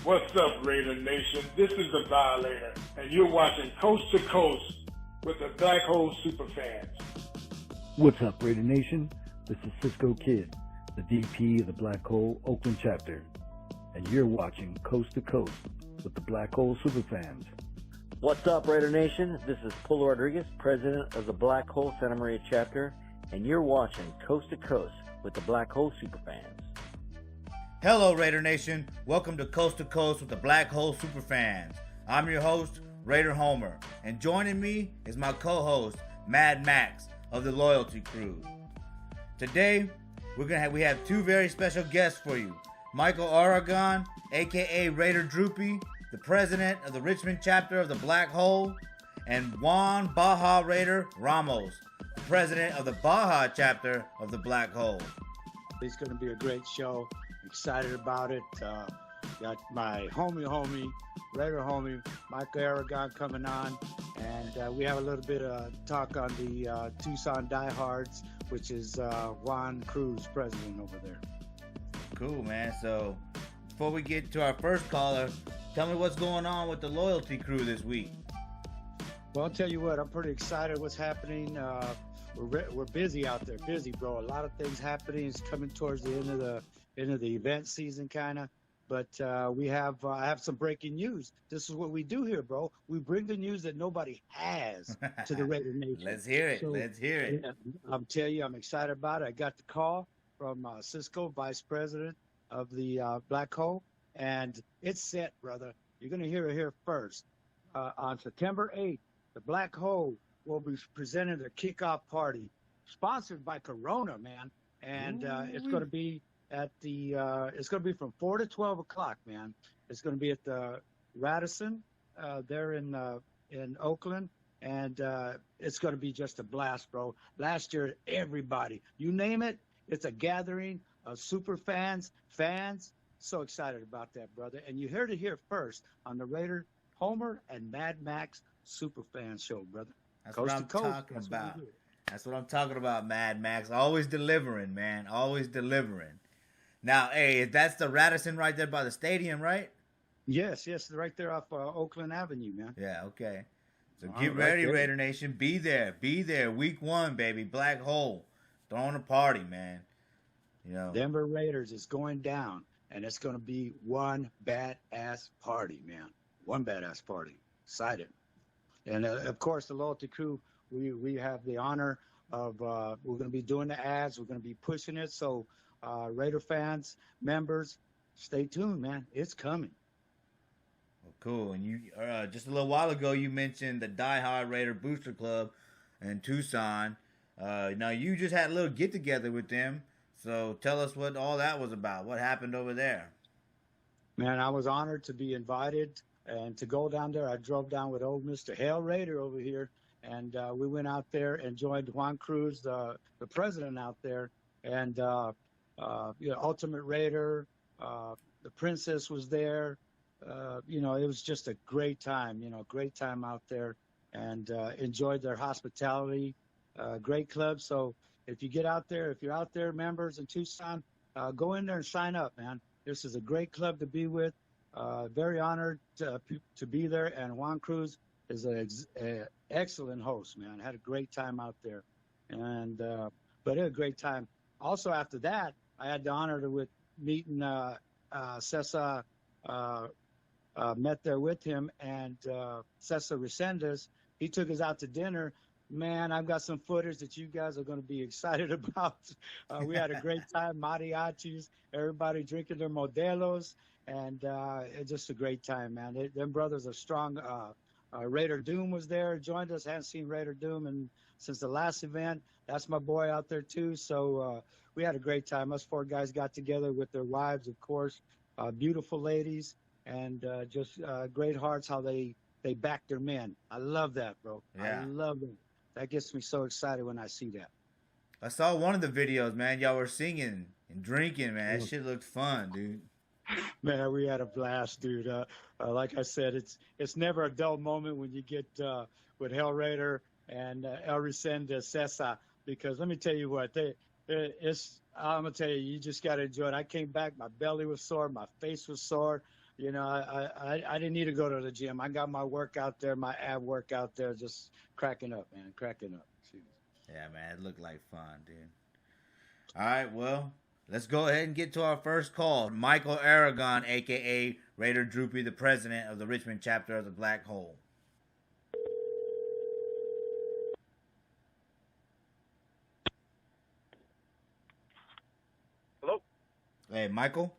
What's up, Raider Nation? This is the Violator, and you're watching Coast to Coast with the Black Hole Superfans. What's up, Raider Nation? This is Cisco Kid, the DP of the Black Hole Oakland chapter, and you're watching Coast to Coast with the Black Hole Superfans. What's up, Raider Nation? This is Polo Rodriguez, president of the Black Hole Santa Maria chapter, and you're watching Coast to Coast with the Black Hole Superfans. Hello, Raider Nation. Welcome to Coast with the Black Hole Superfans. I'm your host, Raider Homer, and joining me is my co-host, Mad Max of the Loyalty Crew. Today, we have two very special guests for you. Michael Aragon, aka Raider Droopy, the president of the Richmond chapter of the Black Hole, and Juan Baja Raider Ramos, the president of the Baja chapter of the Black Hole. It's going to be a great show. Excited about it. Got my homie, Raider homie, Michael Aragon coming on, and we have a little bit of talk on the Tucson Diehards, which is Juan Cruz, president over there. Cool, man. So before we get to our first caller, tell me what's going on with the Loyalty Crew this week. Well, I'll tell you what, I'm pretty excited what's happening. We're busy out there, bro. A lot of things happening. It's coming towards the end of the event season, kind of. But I have some breaking news. This is what we do here, bro. We bring the news that nobody has to the Raider Nation. Let's hear it. I'm telling you, I'm excited about it. I got the call from Cisco, vice president of the Black Hole, and it's set, brother. You're going to hear it here first. On September 8th, the Black Hole will be presenting their kickoff party, sponsored by Corona, man. And it's going to be it's going to be from 4 to 12 o'clock, man. It's going to be at the Radisson there in Oakland, and it's going to be just a blast, bro. Last year, everybody, you name it, it's a gathering of super fans. So excited about that, brother. And you heard it here first on the Raider Homer and Mad Max Superfan show, brother. That's what I'm talking about. That's what I'm talking about, Mad Max. Always delivering, man. Always delivering. Now, hey, that's the Radisson right there by the stadium, right? Yes, right there off Oakland Avenue, man. Yeah, okay. So get ready, Raider Nation. Be there. Week 1, baby. Black Hole. Throwing a party, man. You know, Denver Raiders is going down, and it's going to be one badass party, man. One badass party. Excited. And, of course, the Loyalty Crew, we have the honor of we're going to be doing the ads. We're going to be pushing it. So, Raider fans, members, stay tuned, man. It's coming. Well, cool. And you just a little while ago, you mentioned the Die Hard Raider Booster Club in Tucson. Now, you just had a little get-together with them. So tell us what all that was about. What happened over there? Man, I was honored to be invited and to go down there. I drove down with old Mr. Hail Raider over here, and we went out there and joined Juan Cruz, the president out there, and Ultimate Raider, the Princess was there. It was just a great time, great time out there, and enjoyed their hospitality. Great club. So if you get out there, if you're out there, members in Tucson, go in there and sign up, man. This is a great club to be with. Very honored to be there, and Juan Cruz is an excellent host, man. Had a great time out there, and but it was a great time. Also, after that, I had the honor with meeting Cesar. Met there with him, and Cesar Resendez. He took us out to dinner. Man, I've got some footage that you guys are going to be excited about. We had a great time, mariachis, everybody drinking their Modelos, and it's just a great time, man. Them brothers are strong. Raider Doom was there, joined us. Hadn't seen Raider Doom since the last event. That's my boy out there, too. So we had a great time. Us 4 guys got together with their wives, of course, beautiful ladies, and just great hearts, how they back their men. I love that, bro. Yeah. I love it. That gets me so excited when I see that. I saw one of the videos, man. Y'all were singing and drinking, man. That shit looked fun, dude. Man, we had a blast, dude. Like I said, it's never a dull moment when you get with Hell Raider and El Resende Cesar, because let me tell you what, I'm gonna tell you, you just gotta enjoy it. I came back, my belly was sore, my face was sore. You know, I didn't need to go to the gym. I got my workout there, my ab workout there, just cracking up, man, cracking up. Jeez. Yeah, man, it looked like fun, dude. All right, well, let's go ahead and get to our first call. Michael Aragon, a.k.a. Raider Droopy, the president of the Richmond chapter of the Black Hole. Hello? Hey, Michael?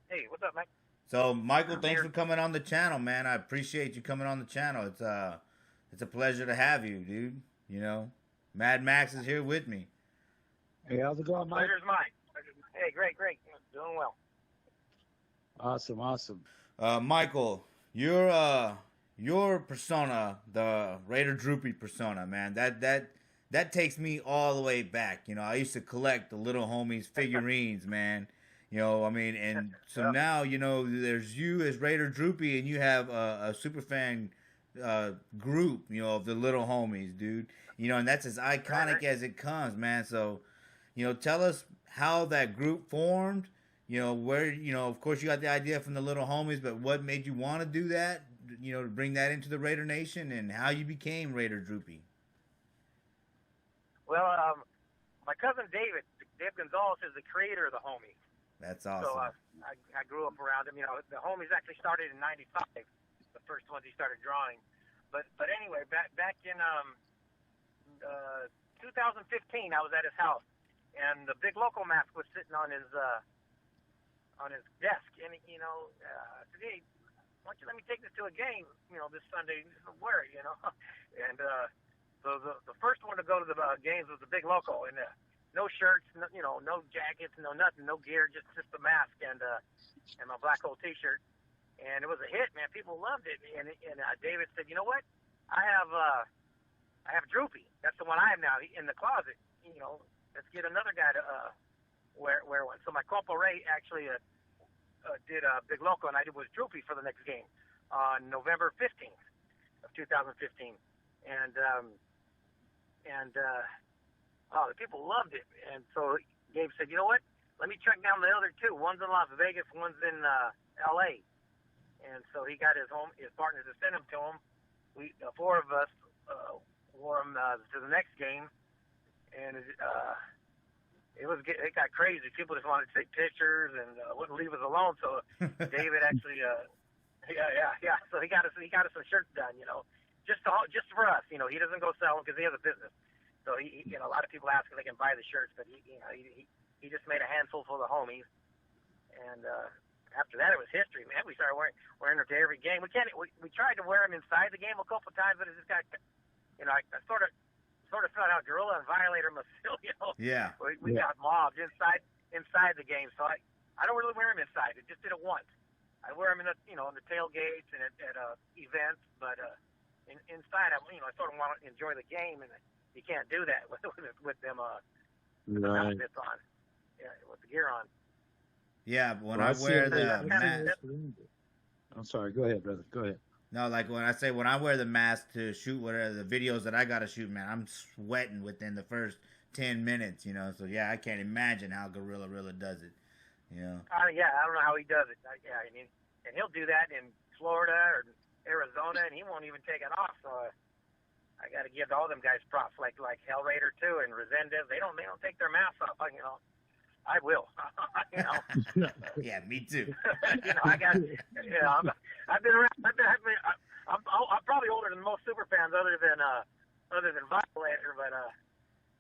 Hey, what's up, Mike? So, Michael, I'm thanks here. for coming on the channel, man. I appreciate you coming on the channel. It's a pleasure to have you, dude. You know, Mad Max is here with me. Hey, how's it going, Mike? Pleasure's mine. Hey, great. Doing well. Awesome. Michael, your persona, the Raider Droopy persona, man, that takes me all the way back. You know, I used to collect the little homies figurines, man. You know, I mean, and so now, you know, there's you as Raider Droopy, and you have a Superfan group, you know, of the little homies, dude. You know, and that's as iconic as it comes, man. So, you know, tell us how that group formed. You know, where, you know, of course you got the idea from the little homies, but what made you want to do that, you know, to bring that into the Raider Nation, and how you became Raider Droopy? Well, my cousin Dave Gonzalez is the creator of the Homies. That's awesome. So I grew up around him. You know, the Homies actually started in '95, the first ones he started drawing. But anyway, back in 2015, I was at his house, and the Big Loco mask was sitting on his desk, and you know, I said, hey, why don't you let me take this to a game, you know, this Sunday? Wear it, you know. And so the first one to go to the games was the Big Loco, and no shirts, no, you know, no jackets, no nothing, no gear, just the mask and my Black Hole T-shirt, and it was a hit, man. People loved it, and David said, you know what? I have Droopy. That's the one I have now in the closet. You know, let's get another guy to wear one. So my Corporal Ray actually did a Big Loco, and I was Droopy for the next game on November 15th of 2015, and the people loved it. And so Gabe said, you know what? Let me track down the other two. One's in Las Vegas, one's in L.A. And so he got his partners to send them to him. The four of us wore them to the next game, and it got crazy. People just wanted to take pictures and wouldn't leave us alone. So David actually, yeah. So he got us some shirts done, you know, just for us. You know, he doesn't go sell them because he has a business. So he, you know, a lot of people ask if they can buy the shirts, but he just made a handful for the homies. And after that, it was history, man. We started wearing them to every game. We tried to wear them inside the game a couple of times, but it just got, you know, I sort of felt how Gorilla and Violator must feel, you know. Yeah. We got mobbed inside the game, so I don't really wear them inside. I just did it once. I wear them in the tailgates and at events, but inside, I sort of want to enjoy the game, and you can't do that with them outfits on, with the gear on. Yeah, when I wear the mask. I'm sorry. Go ahead, brother. Go ahead. No, like when I wear the mask to shoot whatever the videos that I gotta shoot, man, I'm sweating within the first 10 minutes, you know. So yeah, I can't imagine how Gorilla really does it, you know. Yeah, I don't know how he does it. Yeah, I mean, and he'll do that in Florida or Arizona, and he won't even take it off. So I got to give all them guys props, like Hell Raider too and Resendez. They don't take their masks off. You know, I will. You know. Yeah, me too. You know, I got. You know, I've been around. I'm probably older than most super fans, other than Violator, but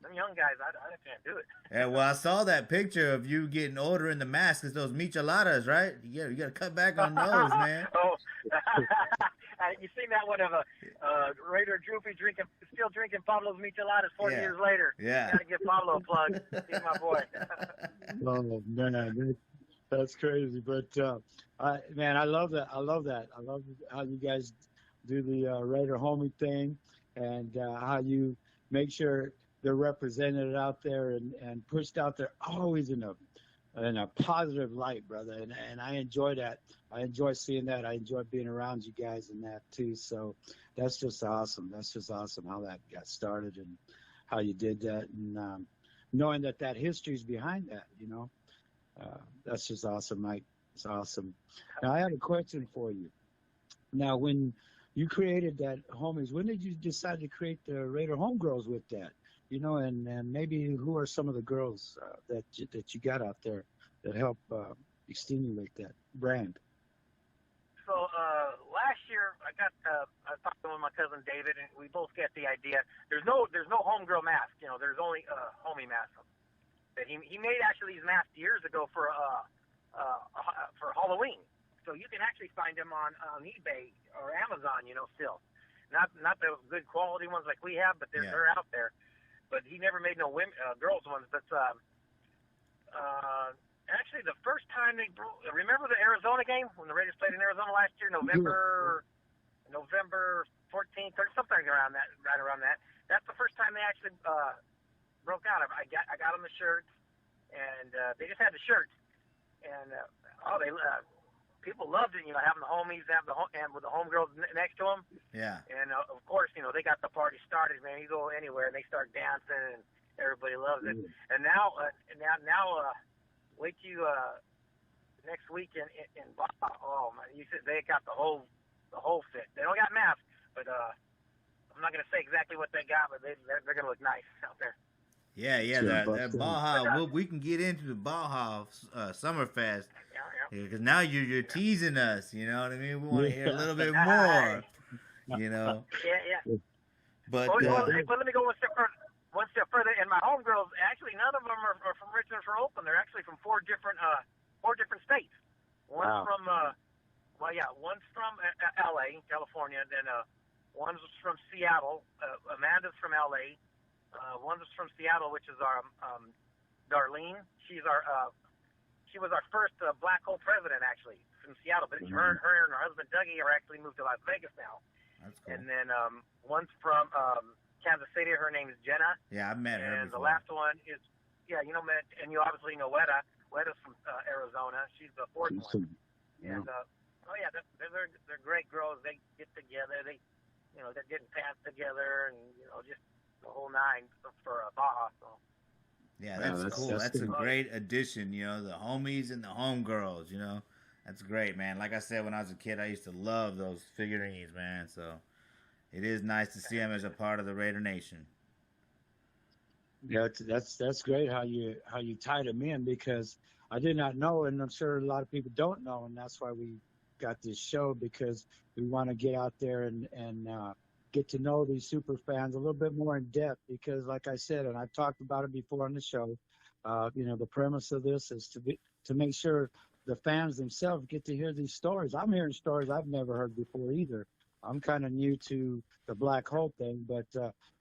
them young guys, I can't do it. Yeah, well, I saw that picture of you getting older in the mask. It's those micheladas, right? You got to cut back on those, man. Oh, you seen that one of a Raider Droopy still drinking Pablo's micheladas 40 years later. Yeah. Got to give Pablo a plug. He's my boy. Oh man, that's crazy. But man, I love that. I love how you guys do the Raider homie thing, and how you make sure they're represented out there and pushed out there, always in a positive light, brother. And I enjoy that. I enjoy seeing that. I enjoy being around you guys and that too. So that's just awesome. That's just awesome how that got started and how you did that, and knowing that history is behind that, you know. That's just awesome, Mike. It's awesome. Now, I have a question for you. Now, when you created that Homies, when did you decide to create the Raider Homegirls with that? You know, and maybe who are some of the girls that you got out there that help stimulate that brand? So last year I talked to my cousin David, and we both get the idea. There's no homegirl mask. You know, there's only homie mask. That he made actually these masks years ago for Halloween. So you can actually find them on eBay or Amazon. You know, still not the good quality ones like we have, but they're out there. But he never made no girls ones. But actually, the first time remember the Arizona game when the Raiders played in Arizona last year, November 14th or something around that, right around that. That's the first time they actually broke out. I got them the shirts, and they just had the shirts, and people loved it. You know, having the homies, and with the homegirls next to them. Yeah. And of course, you know, they got the party started. Man, you go anywhere and they start dancing, and everybody loves it. And now. Wait till next week in Baja. Oh man, you said they got the whole fit. They don't got masks, but I'm not gonna say exactly what they got, but they're gonna look nice out there. Yeah, that Baja. We can get into the Baja Summerfest because now you're teasing us. You know what I mean? We want to hear a little bit more. You know. Yeah. But let me go one step further, and my homegirls, actually, none of them are from Richmond or Oakland. They're actually from four different states. One's from, one's from L.A., California. Then one's from Seattle. Amanda's from L.A. One's from Seattle, which is our Darlene. She was our first black hole president, actually, from Seattle. But her and her husband Dougie are actually moved to Las Vegas now. That's cool. And then one's from Kansas City. Her name is Jenna. Yeah, I've met her And before. the last one is, you know, and you obviously know Weta. Weta's from Arizona. She's the fourth one. Yeah. And they're great girls. They get together. They're getting pants together, and you know, just the whole nine for Baja. So. Yeah, that's cool. That's a great addition. You know, the homies and the homegirls. You know, that's great, man. Like I said, when I was a kid, I used to love those figurines, man. So. It is nice to see him as a part of the Raider Nation. Yeah, that's great how you tied him in, because I did not know, and I'm sure a lot of people don't know, and that's why we got this show, because we want to get out there and get to know these super fans a little bit more in depth, because like I said, and I've talked about it before on the show, you know, the premise of this is to make sure the fans themselves get to hear these stories. I'm hearing stories I've never heard before either. I'm kind of new to the black hole thing, but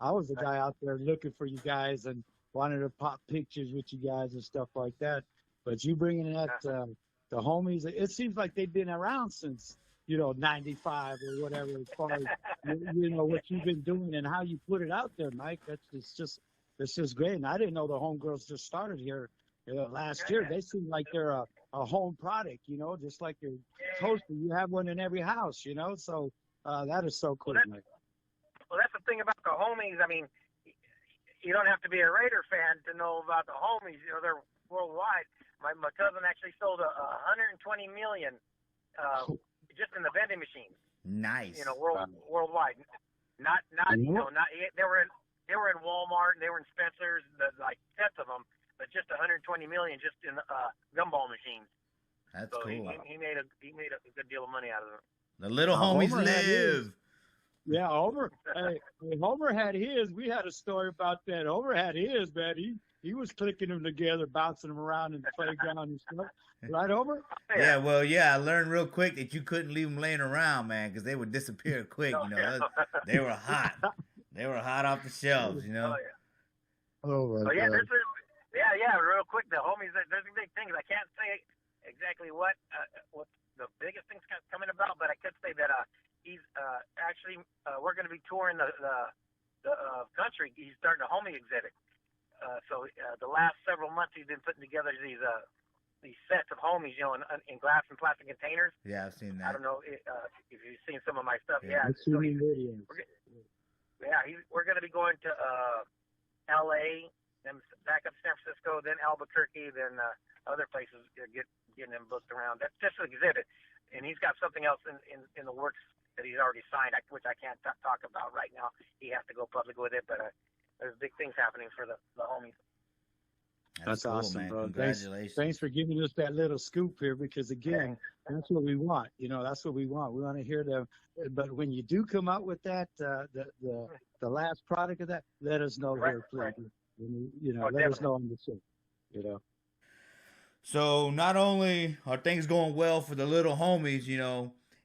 I was the guy out there looking for you guys and wanted to pop pictures with you guys and stuff like that. But you bringing that the homies, it seems like they've been around since, you know, 95 or whatever, as far as, you know, what you've been doing and how you put it out there, Mike. It's just great. And I didn't know the homegirls just started here last year. They seem like they're a home product, you know, just like your toaster. You have one in every house, you know, so. That is so cool, Mike. Well, that's the thing about the homies. I mean, you don't have to be a Raider fan to know about the homies. You know, they're worldwide. My cousin actually sold $120 million just in the vending machines. Nice. You know, worldwide. Not you know, not they were in Walmart and they were in Spencer's, like sets of them, but just $120 million just in gumball machines. That's so cool. He made a good deal of money out of it. The little homies Homer live. Yeah, Homer. Hey, Homer had his. We had a story about that. Homer had his, man. He was clicking them together, bouncing them around in the playground and stuff. Right, Homer? Yeah, well, I learned real quick that you couldn't leave them laying around, man, because they would disappear quick. You know, they were hot. They were hot off the shelves. You know. Oh my God. Real quick, the homies. There's a big thing. I can't say exactly what the biggest thing's coming about, but I could say that he's actually we're going to be touring the country. He's starting a homie exhibit. So the last several months he's been putting together these sets of homies, you know, in glass and plastic containers. Yeah, I've seen that. I don't know if you've seen some of my stuff. Yeah, I've seen videos. We're going to be going to L.A. then back up to San Francisco, then Albuquerque, then other places getting him booked around. That's just an exhibit, and he's got something else in the works that he's already signed, which I can't talk about right now. He has to go public with it, but there's big things happening for the homies. That's cool, awesome, man. bro. Congratulations. Thanks for giving us that little scoop here, because again, that's what we want. That's what we want. We want to hear them. But when you do come out with that, the last product of that, let us know here, please. Right. Let us know on the show. So not only are things going well for the little homies,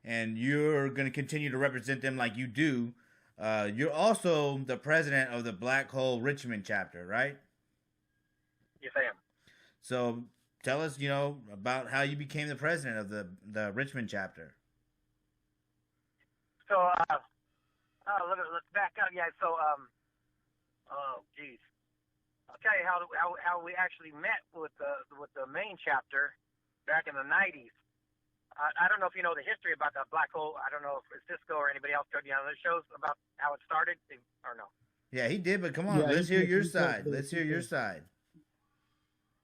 and you're going to continue to represent them like you do, you're also the president of the Black Hole Richmond chapter, right? Yes, I am. So tell us, about how you became the president of the Richmond chapter. So, let's back up. Yeah. So, oh, geez. I'll tell you how we actually met with the main chapter back in the 90s. I don't know if you know the history about the Black Hole. I don't know if Cisco or anybody else told you on the shows about how it started or no. Yeah, he did, but come on, let's hear your side. Let's hear your side.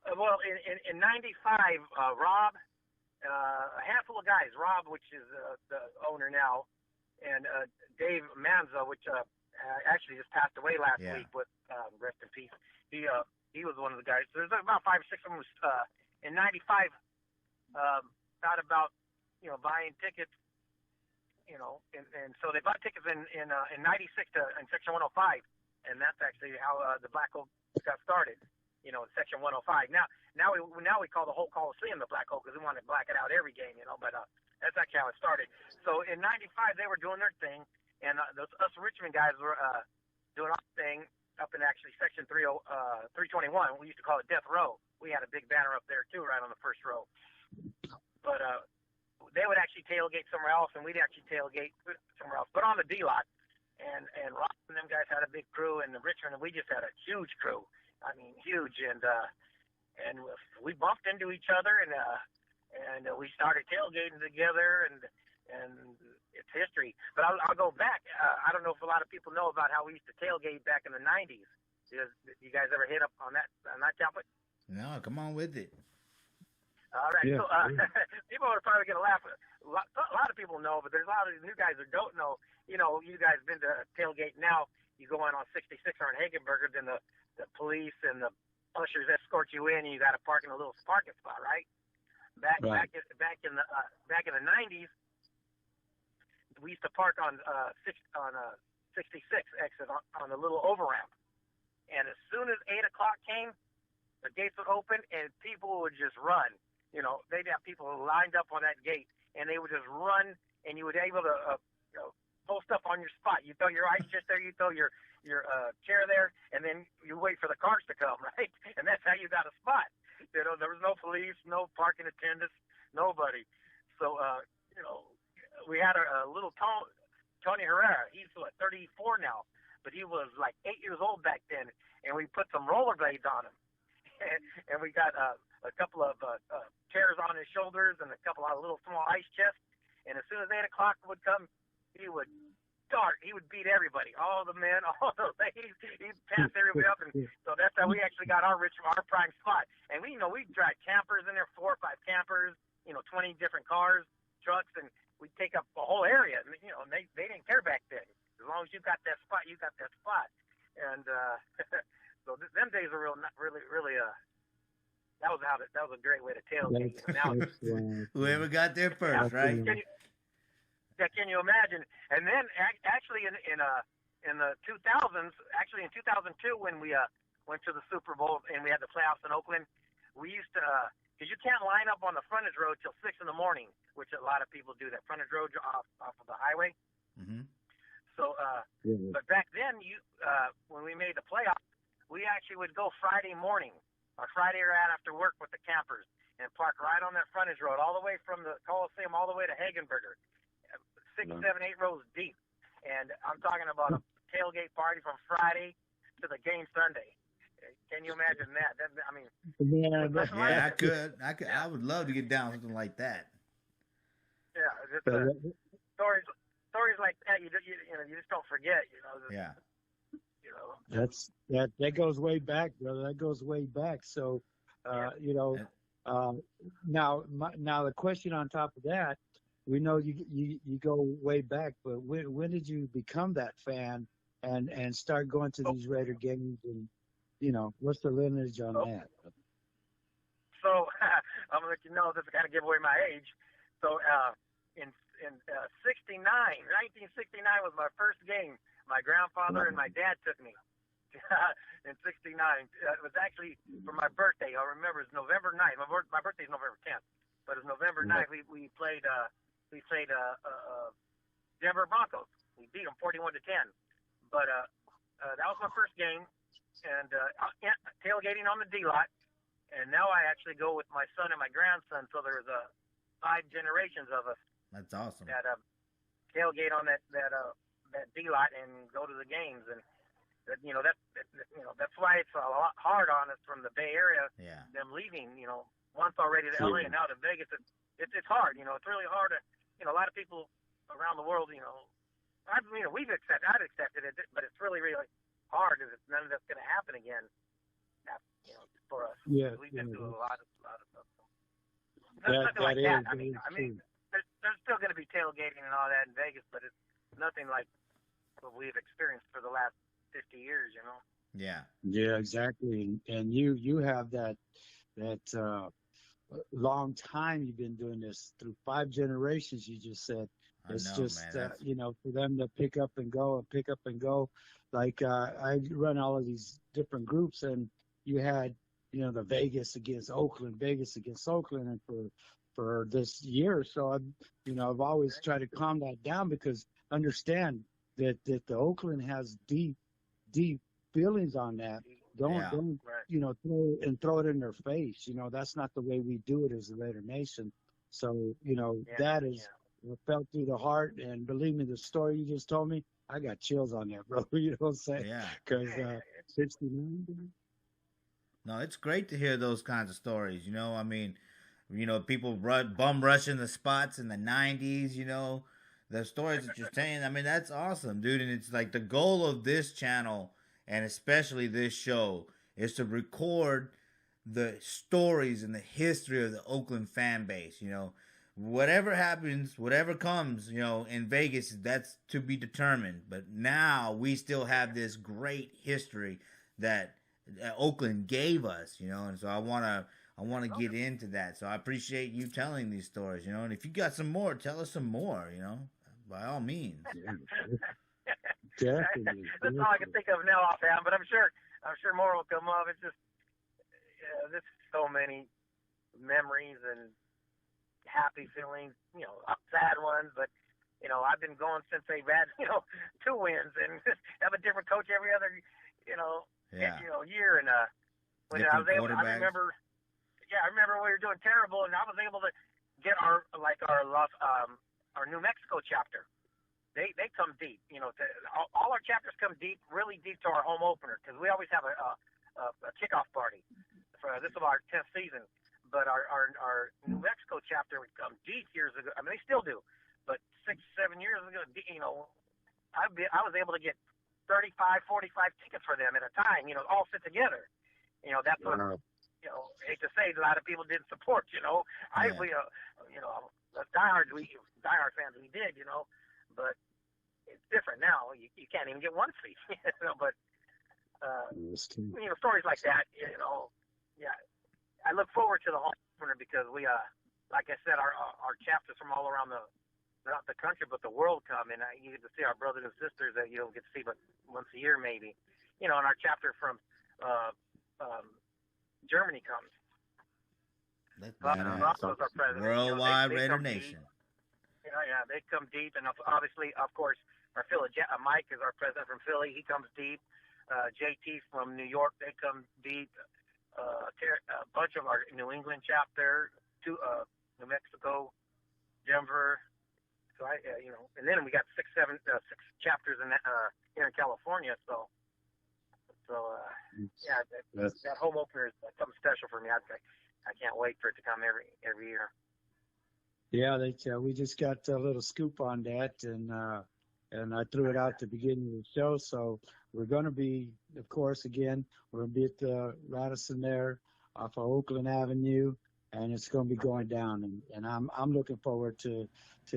Well, in '95, Rob, a handful of guys, Rob, which is the owner now, and Dave Manza, which actually just passed away last week, with rest in peace. He was one of the guys. There's about 5 or 6 of them in '95. Thought about buying tickets, and so they bought tickets in '96 in Section 105, and that's actually how the Black Hole got started. In Section 105. Now we call the whole Coliseum the Black Hole because we want to black it out every game, but that's actually how it started. So in '95 they were doing their thing, and us Richmond guys were doing our thing up in actually Section 321. We used to call it Death Row. We had a big banner up there too, right on the first row. But they would actually tailgate somewhere else, and we'd actually tailgate somewhere else, but on the D lot. And Rob and them guys had a big crew, and Richmond, and we just had a huge crew. I mean, huge, and we bumped into each other, and we started tailgating together, and it's history. But I'll go back. I don't know if a lot of people know about how we used to tailgate back in the '90s. Did you guys ever hit up on that topic? No, come on with it. All right, yeah. So people are probably gonna laugh. A lot of people know, but there's a lot of new guys that don't know. You guys been to tailgate now. You go in on 66 or on Hagenberger, then the police and the ushers escort you in, and you got to park in a little parking spot, right? Back in the '90s, we used to park on 66 exit on the little over ramp, and as soon as 8 o'clock came, the gates would open and people would just run. They'd have people lined up on that gate, and they would just run, and you would be able to post up on your spot. You throw your ice chest there, you throw your chair there, and then you wait for the cars to come, right? And that's how you got a spot. There was no police, no parking attendants, nobody. So, we had a little Tony Herrera. He's 34 now, but he was like 8 years old back then, and we put some rollerblades on him, and we got a couple of chairs on his shoulders and a couple of little small ice chests. And as soon as 8 o'clock would come, he would start. He would beat everybody, all the men, all the ladies. He'd pass everybody up, and so that's how we actually got our prime spot. And we drive campers in there, 4 or 5 campers, 20 different cars, trucks, and we'd take up the whole area. And, they didn't care back then. As long as you got that spot, you got that spot. And so them days were really. That was a great way to tailgate. Now, whoever got there first, right? Can you imagine? And then actually in the 2000s, actually in 2002 when we went to the Super Bowl and we had the playoffs in Oakland, we used to because you can't line up on the frontage road till 6 in the morning, which a lot of people do. That frontage road off of the highway. Mm-hmm. So, but back then, when we made the playoffs, we actually would go Friday morning or Friday right after work with the campers and park right on that frontage road, all the way from the Coliseum all the way to Hagenberger, 6, 7, 8 rows deep. And I'm talking about a tailgate party from Friday to the game Sunday. Can you imagine that? I mean, I could. I would love to get down something like that. Yeah, just, stories like that. You just don't forget. Yeah. You know. That goes way back, brother. That goes way back. So, you know, now the question on top of that, we know you go way back, but when did you become that fan and start going to these Raider games, and you know, what's the lineage on that? So I'm gonna let you know, this is kind of give away my age. So in 1969 was my first game. My grandfather and my dad took me in '69. It was actually for my birthday. I remember it's November 9th. My birthday is November 10th, but it was November 9th. We played Denver Broncos. We beat them 41-10. But that was my first game, and tailgating on the D lot. And now I actually go with my son and my grandson. So there's 5 generations of us. That's awesome. That tailgate on that D lot and go to the games, and that's why it's a lot hard on us from the Bay Area. Yeah. Them leaving, once already to LA and now to Vegas. It's hard. It's really hard. A lot of people around the world, we've accepted it, but it's really, really hard because none of that's going to happen again. For us. Yeah. We've been through a lot of stuff. That like is. that. I mean, there's still going to be tailgating and all that in Vegas, but it's nothing like what we've experienced for the last 50 years, Yeah. Yeah, exactly. And you have that long time you've been doing this through 5 generations. You just said it's just for them to pick up and go. Like I run all of these different groups, and you had the Vegas against Oakland, and for this year or so, I've always tried to calm that down, because understand that the Oakland has deep feelings on that. Don't throw it in their face. That's not the way we do it as a Raider Nation. So that is felt through the heart, and believe me, the story you just told me, I got chills on that, bro. You know what I'm saying? Yeah. Because 69. No, it's great to hear those kinds of stories. People bum rushing the spots in the 90s, the stories that you're saying. I mean, that's awesome, dude. And it's like the goal of this channel, and especially this show, is to record the stories and the history of the Oakland fan base. Whatever happens, whatever comes, in Vegas, that's to be determined. But now we still have this great history that Oakland gave us, and so I want to get into that. So I appreciate you telling these stories, and if you got some more, tell us some more, by all means. Definitely. That's all I can think of now offhand, but I'm sure more will come up. It's just, there's so many memories and happy feelings, sad ones, but I've been going since they've had 2 wins and have a different coach every other year, and when I was able, I remember we were doing terrible, and I was able to get our New Mexico chapter. They come deep, all our chapters come deep, really deep to our home opener, because we always have a kickoff party. This is our 10th season, but our New Mexico chapter would come deep years ago. I mean, they still do, but 6-7 years ago, I was able to get 35, 45 tickets for them at a time, all fit together. That's what, hate to say, a lot of people didn't support, us diehard fans, we did, but it's different now. You can't even get one seat, but, stories like that, I look forward to the home opener, because we, like I said, our chapters from all around not the country, but the world come, and you get to see our brothers and sisters that you don't get to see but once a year maybe. And our chapter from Germany comes. That's our president. Worldwide Raider Nation. Yeah, they come deep, and obviously, of course, our Philly, Mike is our president from Philly. He comes deep. JT from New York, they come deep. A bunch of our New England chapter, New Mexico, Denver. So and then we got 6 chapters here in California. So that home opener is something special for me. I can't wait for it to come every year. Yeah, we just got a little scoop on that, and I threw it out at the beginning of the show. So we're going to be, of course, again, we're going to be at the Radisson there off of Oakland Avenue, and it's going to be going down. And I'm looking forward to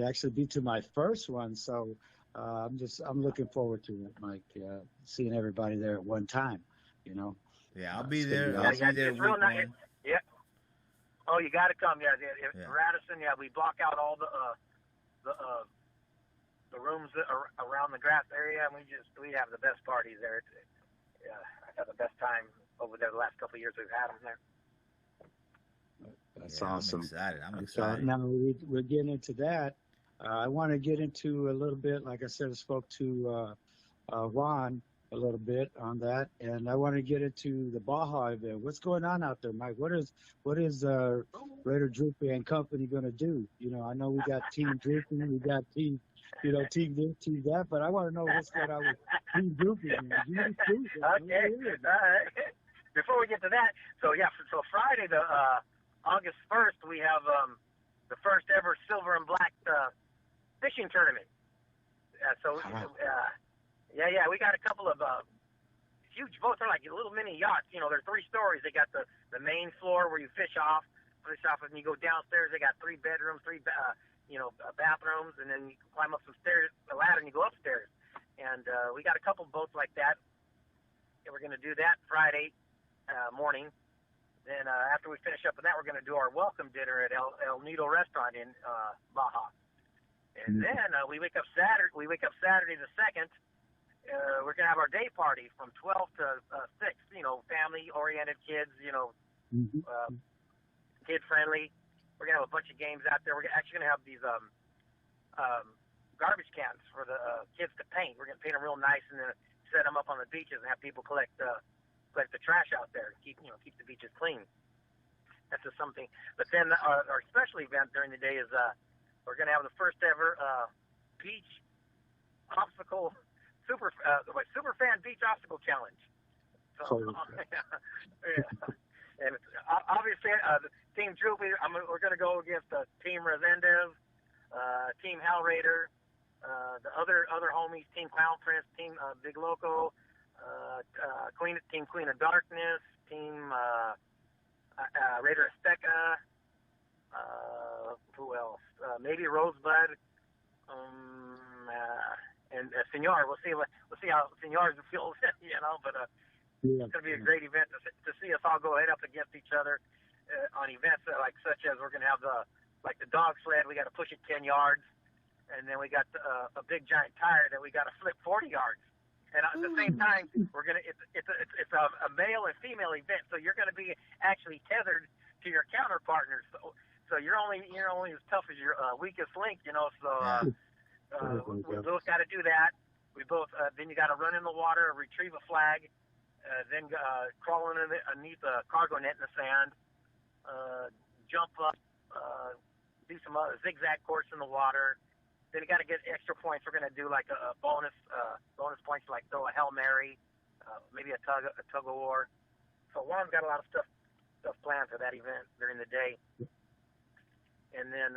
actually be to my first one. So I'm looking forward to it, Mike, seeing everybody there at one time, you know. Yeah, I'll be there. Awesome. I'll be there. It's real nice. Yeah. Oh, you got to come. Yeah. Radisson. Yeah, we block out all the rooms around the grass area, and we have the best parties there. Yeah, I had the best time over there the last couple of years we've had them there. That's awesome. I'm excited. So now we're getting into that. I want to get into a little bit, like I said, I spoke to Juan a little bit on that, and I want to get into the Baja event. What's going on out there, Mike? What is Raider Droopy and company going to do? You know, I know we got Team Droopy, we got Team this, Team that, but I want to know what's going on with Team Droopy. Okay. Before we get to that, so Friday, the August 1st, we have the first ever silver and black fishing tournament. We got a couple of huge boats. They're like little mini yachts. You know, they're 3 stories. They got the main floor where you fish off, and you go downstairs. They got 3 bedrooms, 3 bathrooms, and then you climb up some stairs, a ladder, and you go upstairs. And we got a couple boats like that. And we're going to do that Friday morning. Then after we finish up with that, we're going to do our welcome dinner at El Nido Restaurant in Baja. And then we wake up Saturday the 2nd. We're going to have our day party from 12 to 6, you know, family-oriented kids, you know, kid-friendly. We're going to have a bunch of games out there. We're actually going to have these garbage cans for the kids to paint. We're going to paint them real nice and then set them up on the beaches and have people collect the trash out there, keep the beaches clean. That's just something. But then our special event during the day is we're going to have the first ever beach obstacle Superfan beach obstacle challenge. So, and obviously Team Droopy, we're going to go against Team Resendez, Team Hal Raider, the other homies, Team Clown Prince, Team Big Loco, Team Queen of Darkness, Team Raider Azteca, who else? Maybe Rosebud, and Senor. We'll see how Senor feels, you know. But it's going to be a great event to see us all go head up against each other on events such as we're going to have the dog sled. We got to push it 10 yards, and then we got a big giant tire that we got to flip 40 yards. And at the same time, we're gonna it's a male and female event, so you're gonna be actually tethered to your counter partners. So you're only as tough as your weakest link, you know. So we both got to do that. We both then you got to run in the water, retrieve a flag, then crawl underneath a cargo net in the sand, jump up, do some zigzag course in the water. Then you got to get extra points. We're going to do like a bonus points, like throw a Hail Mary, maybe a tug of war. So Juan's got a lot of stuff planned for that event during the day. And then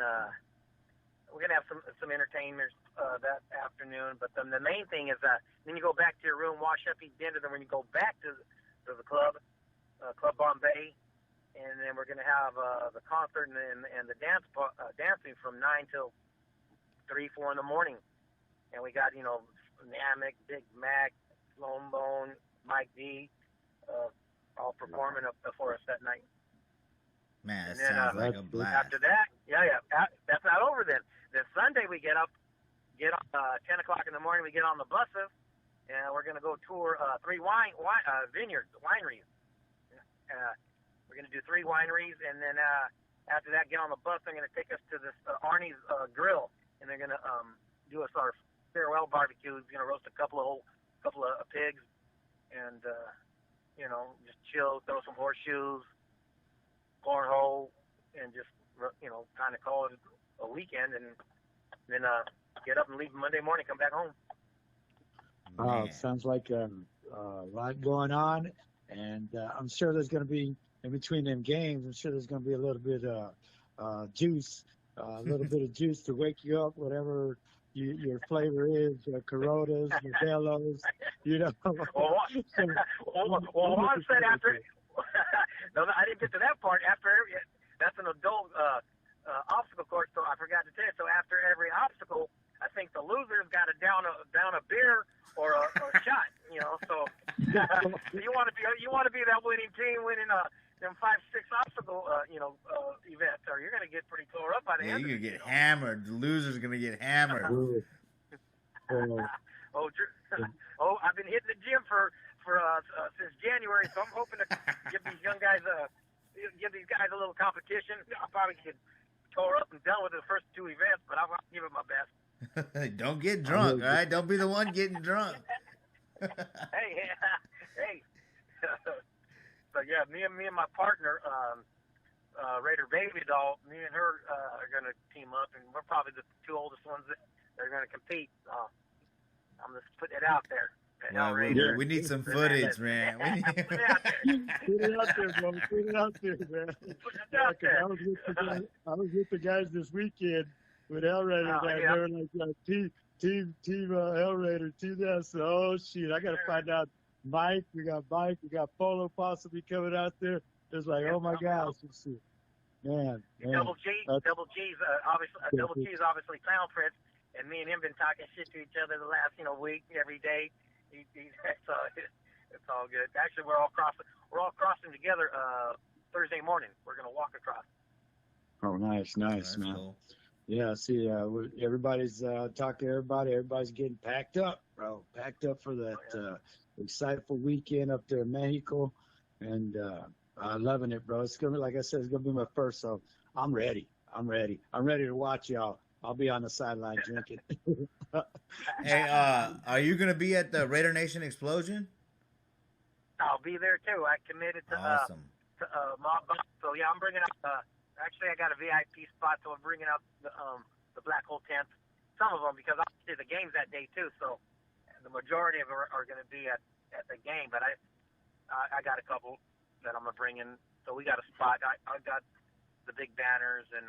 we're going to have some entertainers that afternoon. But then the main thing is then you go back to your room, wash up, eat dinner. Then when you go back to the club, Club Bombay, and then we're going to have the concert and the dancing from 9 till 3, 4 in the morning. And we got, you know, Namek, Big Mac, Lone Bone, Mike D, all performing up for us that night. Man, that sounds like a blast. After that, that's not over then. Then Sunday we get on 10 o'clock in the morning, we get on the buses, and we're going to go tour 3 vineyards, wineries. We're going to do 3 wineries, and then after that, get on the bus. They're going to take us to this Arnie's Grill, and they're going to do us our farewell barbecue. You know, roast a couple of pigs, and you know, just chill, throw some horseshoes, cornhole, and just, you know, kind of call it a weekend, and then get up and leave Monday morning, come back home. Sounds like a lot going on, and I'm sure there's going to be, in between them games, I'm sure there's going to be a little bit of juice, a little bit of juice to wake you up, whatever your flavor is, Corotas, Modelos, you know. Well, Juan said after. No, I didn't get to that part. That's an adult obstacle course, so I forgot to tell you. So after every obstacle, I think the loser's got to down a beer or a shot. You know, so you want to be that winning team, winning them 5-6 obstacle events, or you're gonna get pretty tore up by the end. You're gonna get hammered. The loser's gonna get hammered. I've been hitting the gym for since January, so I'm hoping to give these guys a little competition. I'll probably get tore up and done with the first 2 events, but I'll give it my best. Don't get drunk, all right? Don't be the one getting drunk. hey. So yeah, me and my partner, Raider Baby Doll, me and her are gonna team up, and we're probably the 2 oldest ones that are gonna compete. I'm just putting it out there. Well, we need some footage, man. Put it out there, bro. Put it out there, man. I was with the guys this weekend with Hellraider. They were like team Hellraider, team that. So, oh shit, I gotta find out. Mike, we got Polo possibly coming out there. It's like, oh my gosh, man. Double G's obviously Clown Prince, and me and him been talking shit to each other the last week, every day. It's all good. Actually, we're all crossing together Thursday morning. We're gonna walk across. Oh, nice, man. Cool. Yeah, see, everybody's talking to everybody. Everybody's getting packed up, bro. Packed up for that exciteful weekend up there in Mexico, and I'm loving it, bro. It's gonna be, like I said, it's gonna be my first, so I'm ready. I'm ready to watch y'all. I'll be on the sideline drinking. Hey, are you gonna be at the Raider Nation Explosion? I'll be there too. I committed to awesome. Mob. So yeah, I'm bringing up. Actually, I got a VIP spot, so I'm bringing up the Black Hole tent. Some of them, because obviously the game's that day too. So the majority of them are going to be at the game. But I got a couple that I'm gonna bring in. So we got a spot. I got the big banners, and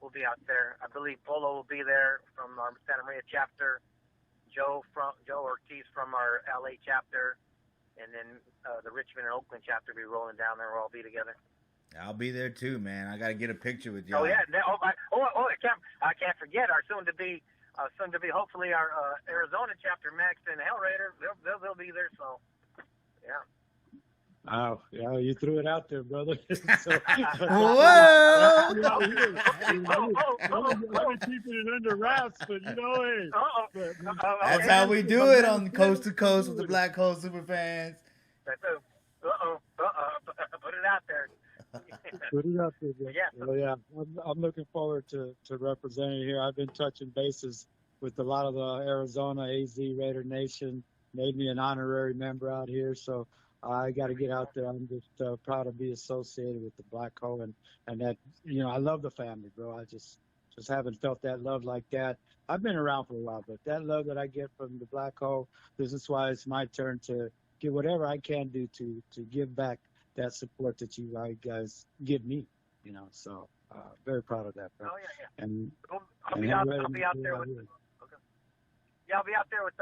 we'll be out there. I believe Polo will be there from our Santa Maria chapter. Joe Ortiz from our LA chapter, and then the Richmond and Oakland chapter will be rolling down there. We'll all be together. I'll be there too, man. I got to get a picture with you. Oh yeah. I can't forget our soon to be hopefully our Arizona chapter, Max and Hellraider. They'll be there. So yeah. Oh, yeah, you threw it out there, brother. Whoa! I'm keeping it under wraps, but hey. That's how we do it on Coast to Coast with the Black Hole Superfans. Put it out there. Put it out there, bro. Yeah. Well, yeah, I'm looking forward to representing here. I've been touching bases with a lot of the Arizona AZ Raider Nation. Made me an honorary member out here, so I got to get out there. I'm just proud to be associated with the Black Hole, and that, I love the family, bro. I just haven't felt that love like that. I've been around for a while, but that love that I get from the Black Hole, this is why it's my turn to get whatever I can do to give back that support that you guys give me, So very proud of that, bro. Oh yeah. And I'll be out there with. Okay. Yeah, I'll be out there with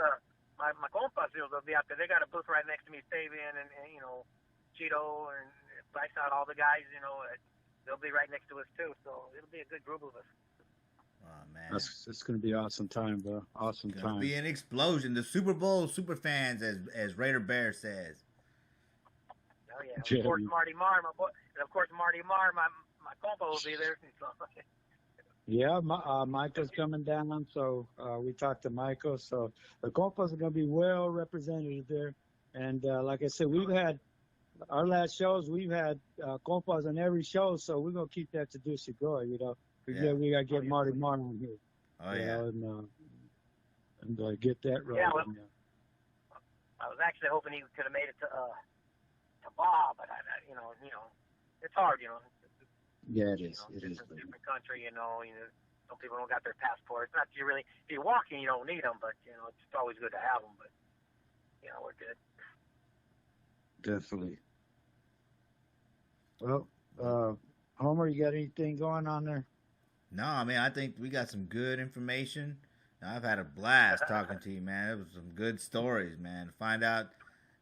my compas. They'll be out there. They got a booth right next to me, Fabian and Cheeto and Bryce out, all the guys. They'll be right next to us too. So it'll be a good group of us. Oh man, it's going to be an awesome time, bro. Awesome time. It'll be an explosion. The Super Bowl Superfans, as Raider Bear says. Oh yeah. Of course, Marty Marr, my boy, and of course Marty Marr, my compa will be there. Yeah, Michael's coming down, so we talked to Michael. So the compas are going to be well represented there. And like I said, we've had our last shows, we've had compas on every show, so we're going to keep that tradition going, Yeah. We got to get Marty Marr on here. Oh, yeah. And get that right. Yeah, well, I was actually hoping he could have made it to Bob, but it's hard, Yeah, it is. It is. Different country, some people don't got their passports. Not you really. If you're walking, you don't need them, but it's always good to have them. But we're good. Definitely. Well, Homer, you got anything going on there? No, I mean, I think we got some good information. I've had a blast talking to you, man. It was some good stories, man. Find out,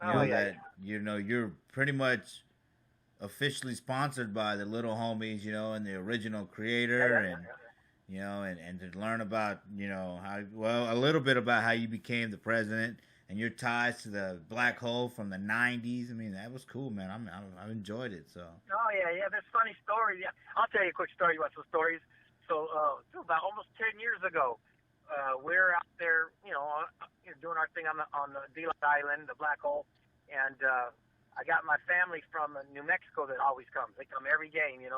that you're pretty much officially sponsored by the Little Homies, and the original creator, and to learn about, a little bit about how you became the president and your ties to the Black Hole from the '90s. I mean, that was cool, man. I enjoyed it. So. Oh yeah. There's funny stories. Yeah, I'll tell you a quick story about some stories. So, about almost 10 years ago, we're out there, doing our thing on the Deal Island, the Black Hole, and I got my family from New Mexico that always comes. They come every game, and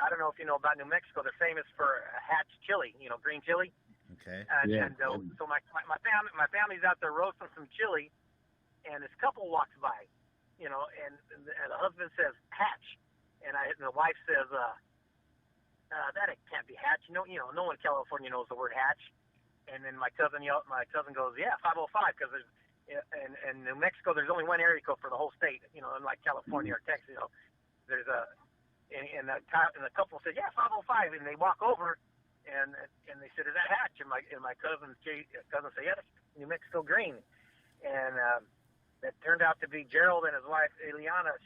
I don't know if you know about New Mexico. They're famous for hatch chili, green chili. Okay. So my family's out there roasting some chili, and this couple walks by, and the husband says hatch, and the wife says that it can't be hatch. No one in California knows the word hatch. And then my cousin goes, yeah, 505, because there's in New Mexico there's only one area code for the whole state. Unlike California or Texas, there's and the couple said, yeah, 505, and they walk over. And they said, is that hatch? And my cousin said, yeah, that's New Mexico green. And that turned out to be Gerald and his wife, Eliana.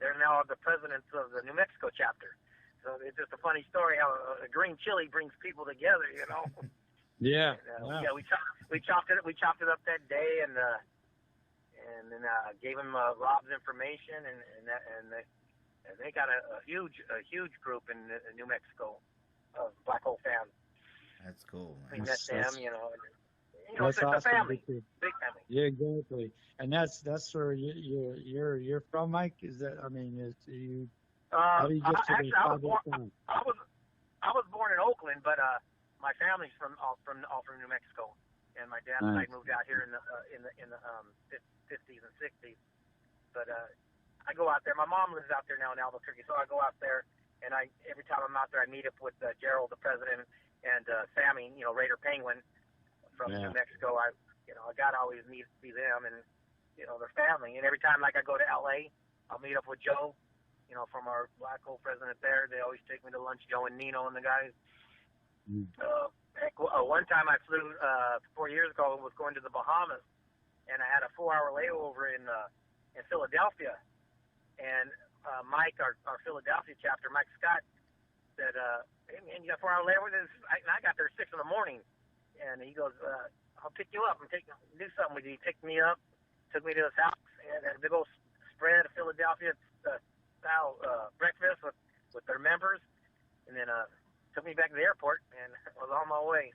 They're now the presidents of the New Mexico chapter. So it's just a funny story how a green chili brings people together, Yeah. And, we chopped it up that day, and then gave him Rob's information, and they got a huge group in New Mexico of Black Hole fans. That's cool, man. We met them, That's it's awesome. a family, big family. Yeah, exactly. And that's where you're from, Mike. Is that? I mean, you. How do you get to actually, I was born in Oakland, but my family's all from New Mexico, and my dad and I moved out here in the 50s and 60s. But I go out there. My mom lives out there now in Albuquerque, so I go out there, and every time I'm out there, I meet up with Gerald, the president, and Sammy, Raider Penguin from New Mexico. I got to always see them, and their family. And every time, like I go to LA, I'll meet up with Joe. From our Black Hole president there. They always take me to lunch, Joe and Nino and the guys. One time I flew 4 years ago, was going to the Bahamas, and I had a 4-hour layover in Philadelphia. And Mike, our Philadelphia chapter, Mike Scott, said, hey, man, you got a 4-hour layover? I got there at 6 in the morning. And he goes, I'll pick you up and do something with you. He picked me up, took me to his house, and had a big old spread of Philadelphia style breakfast with their members, and then took me back to the airport, and I was on my way.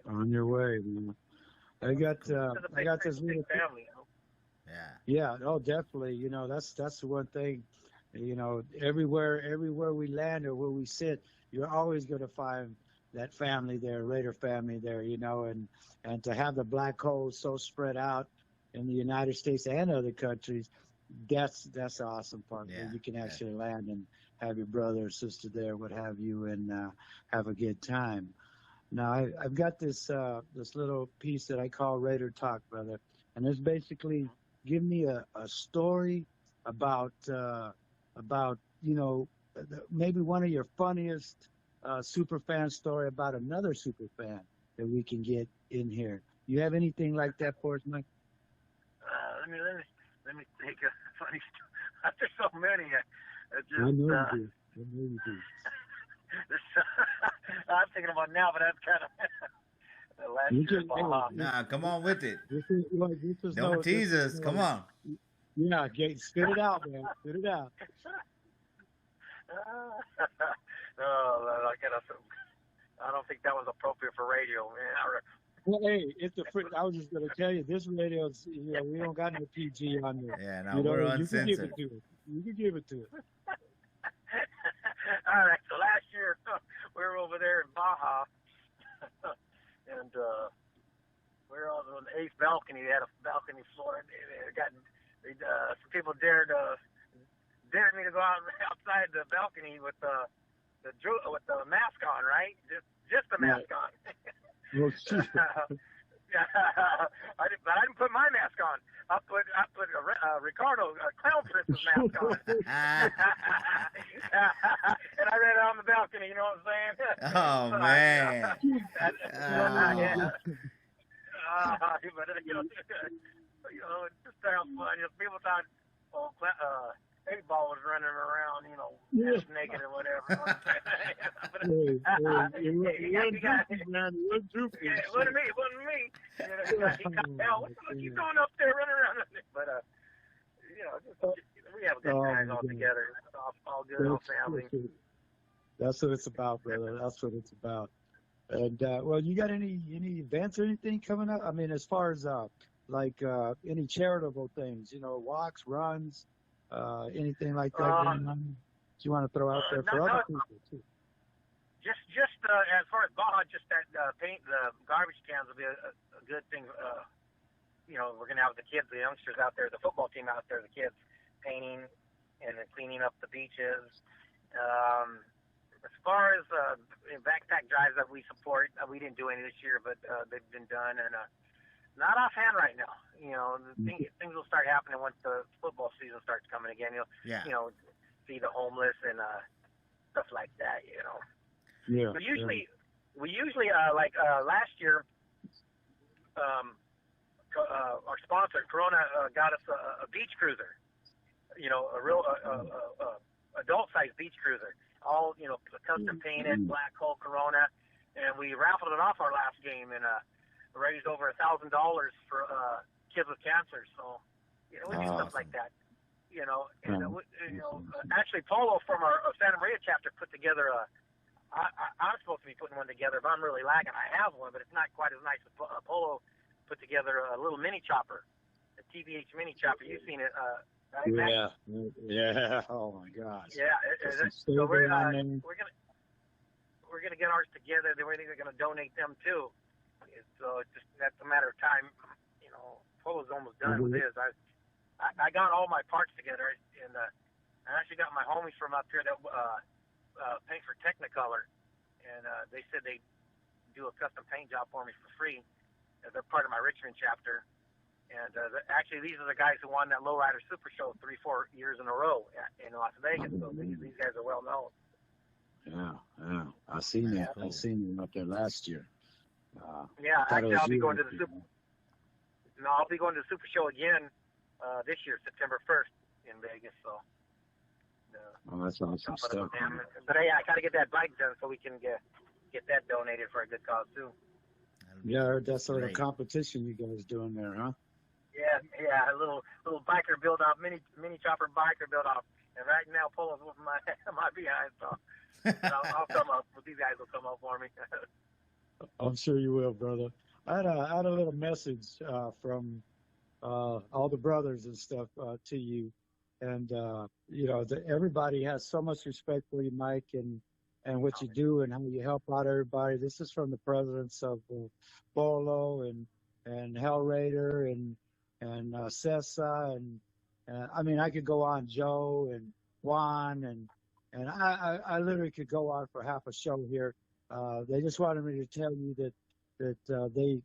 On your way, man. I got this little family. Yeah. Oh, definitely. That's the one thing. Everywhere we land or where we sit, you're always going to find that family there, Raider family there. And to have the Black Hole so spread out in the United States and other countries. That's the awesome part. Yeah, where you can actually land and have your brother or sister there, what have you, and have a good time. Now I've got this little piece that I call Raider Talk, brother, and it's basically give me a story about maybe one of your funniest superfan story about another superfan that we can get in here. You have anything like that for us, Mike? Let me take a funny story. There's so many. I know you do. I'm thinking about now, but that's kind of the last year. Nah, come on with it. This is Don't tease us. Come on. Yeah, spit it out, man. Spit it out. I don't think that was appropriate for radio, man. Well, hey, I was just going to tell you, this radio's, we don't got no PG on there. Yeah, no, we're uncensored. You can give it to it. All right, so last year, we were over there in Baja, and we were on the 8th balcony. They had a balcony floor, and some people dared me to go outside the balcony with the mask on, right? Just the mask on. Well, but I didn't put my mask on. I put Ricardo Clown Prince's mask on. And I ran on the balcony. You know what I'm saying? Oh man. But it just sounds fun. People thought, Eight Ball was running around, just naked or whatever. It wasn't me. He got hell. What the fuck you going up there running around? But we have good times all together. All good, all family. That's what it's about, brother. That's what it's about. And well, you got any events or anything coming up? I mean, as far as any charitable things, walks, runs, anything like that. You want to throw out there for other people too? Just as far as Baja, just that paint the garbage cans will be a good thing. We're gonna have the kids, the youngsters out there, the football team out there, the kids painting and then cleaning up the beaches. As far as backpack drives that we support, we didn't do any this year, but they've been done, and not offhand right now. Things will start happening once the football season starts coming again. See the homeless and stuff like that. Yeah. We usually last year, our sponsor Corona got us a beach cruiser. A real adult-sized beach cruiser. All custom painted, black hole Corona, and we raffled it off our last game and raised over $1,000 for kids with cancer. So we do stuff like that. Actually, Polo from our Santa Maria chapter put together I'm supposed to be putting one together, but I'm really lacking. I have one, but it's not quite as nice as Polo put together a little mini chopper, a TBH mini chopper. You've seen it. Yeah. Oh my gosh. Yeah. So we're gonna get ours together. Then we're gonna donate them too. So that's a matter of time. Polo's almost done with his. I got all my parts together, and I actually got my homies from up here that paint for Technicolor, and they said they'd do a custom paint job for me for free. They're part of my Richmond chapter. And actually, these are the guys who won that Lowrider Super Show 3-4 years in a row in Las Vegas. So these guys are well known. Yeah. I seen that. I seen them up there last year. Actually, I'll be going to the I'll be going to the Super Show again this year, September 1st in Vegas. So. That's awesome stuff. But I got to get that bike done so we can get that donated for a good cause too. Yeah, that's a little competition you guys doing there, huh? Yeah, a little biker build off, mini chopper biker build off, and right now Polo's with my behind, so I'll come up. These guys will come up for me. I'm sure you will, brother. I had a little message from all the brothers and stuff to you, and everybody has so much respect for you, Mike, and what you do and how you help out everybody. This is from the presidents of Bolo and Hell Raider and Cessa and I mean I could go on, Joe and Juan and I literally could go on for half a show here. They just wanted me to tell you that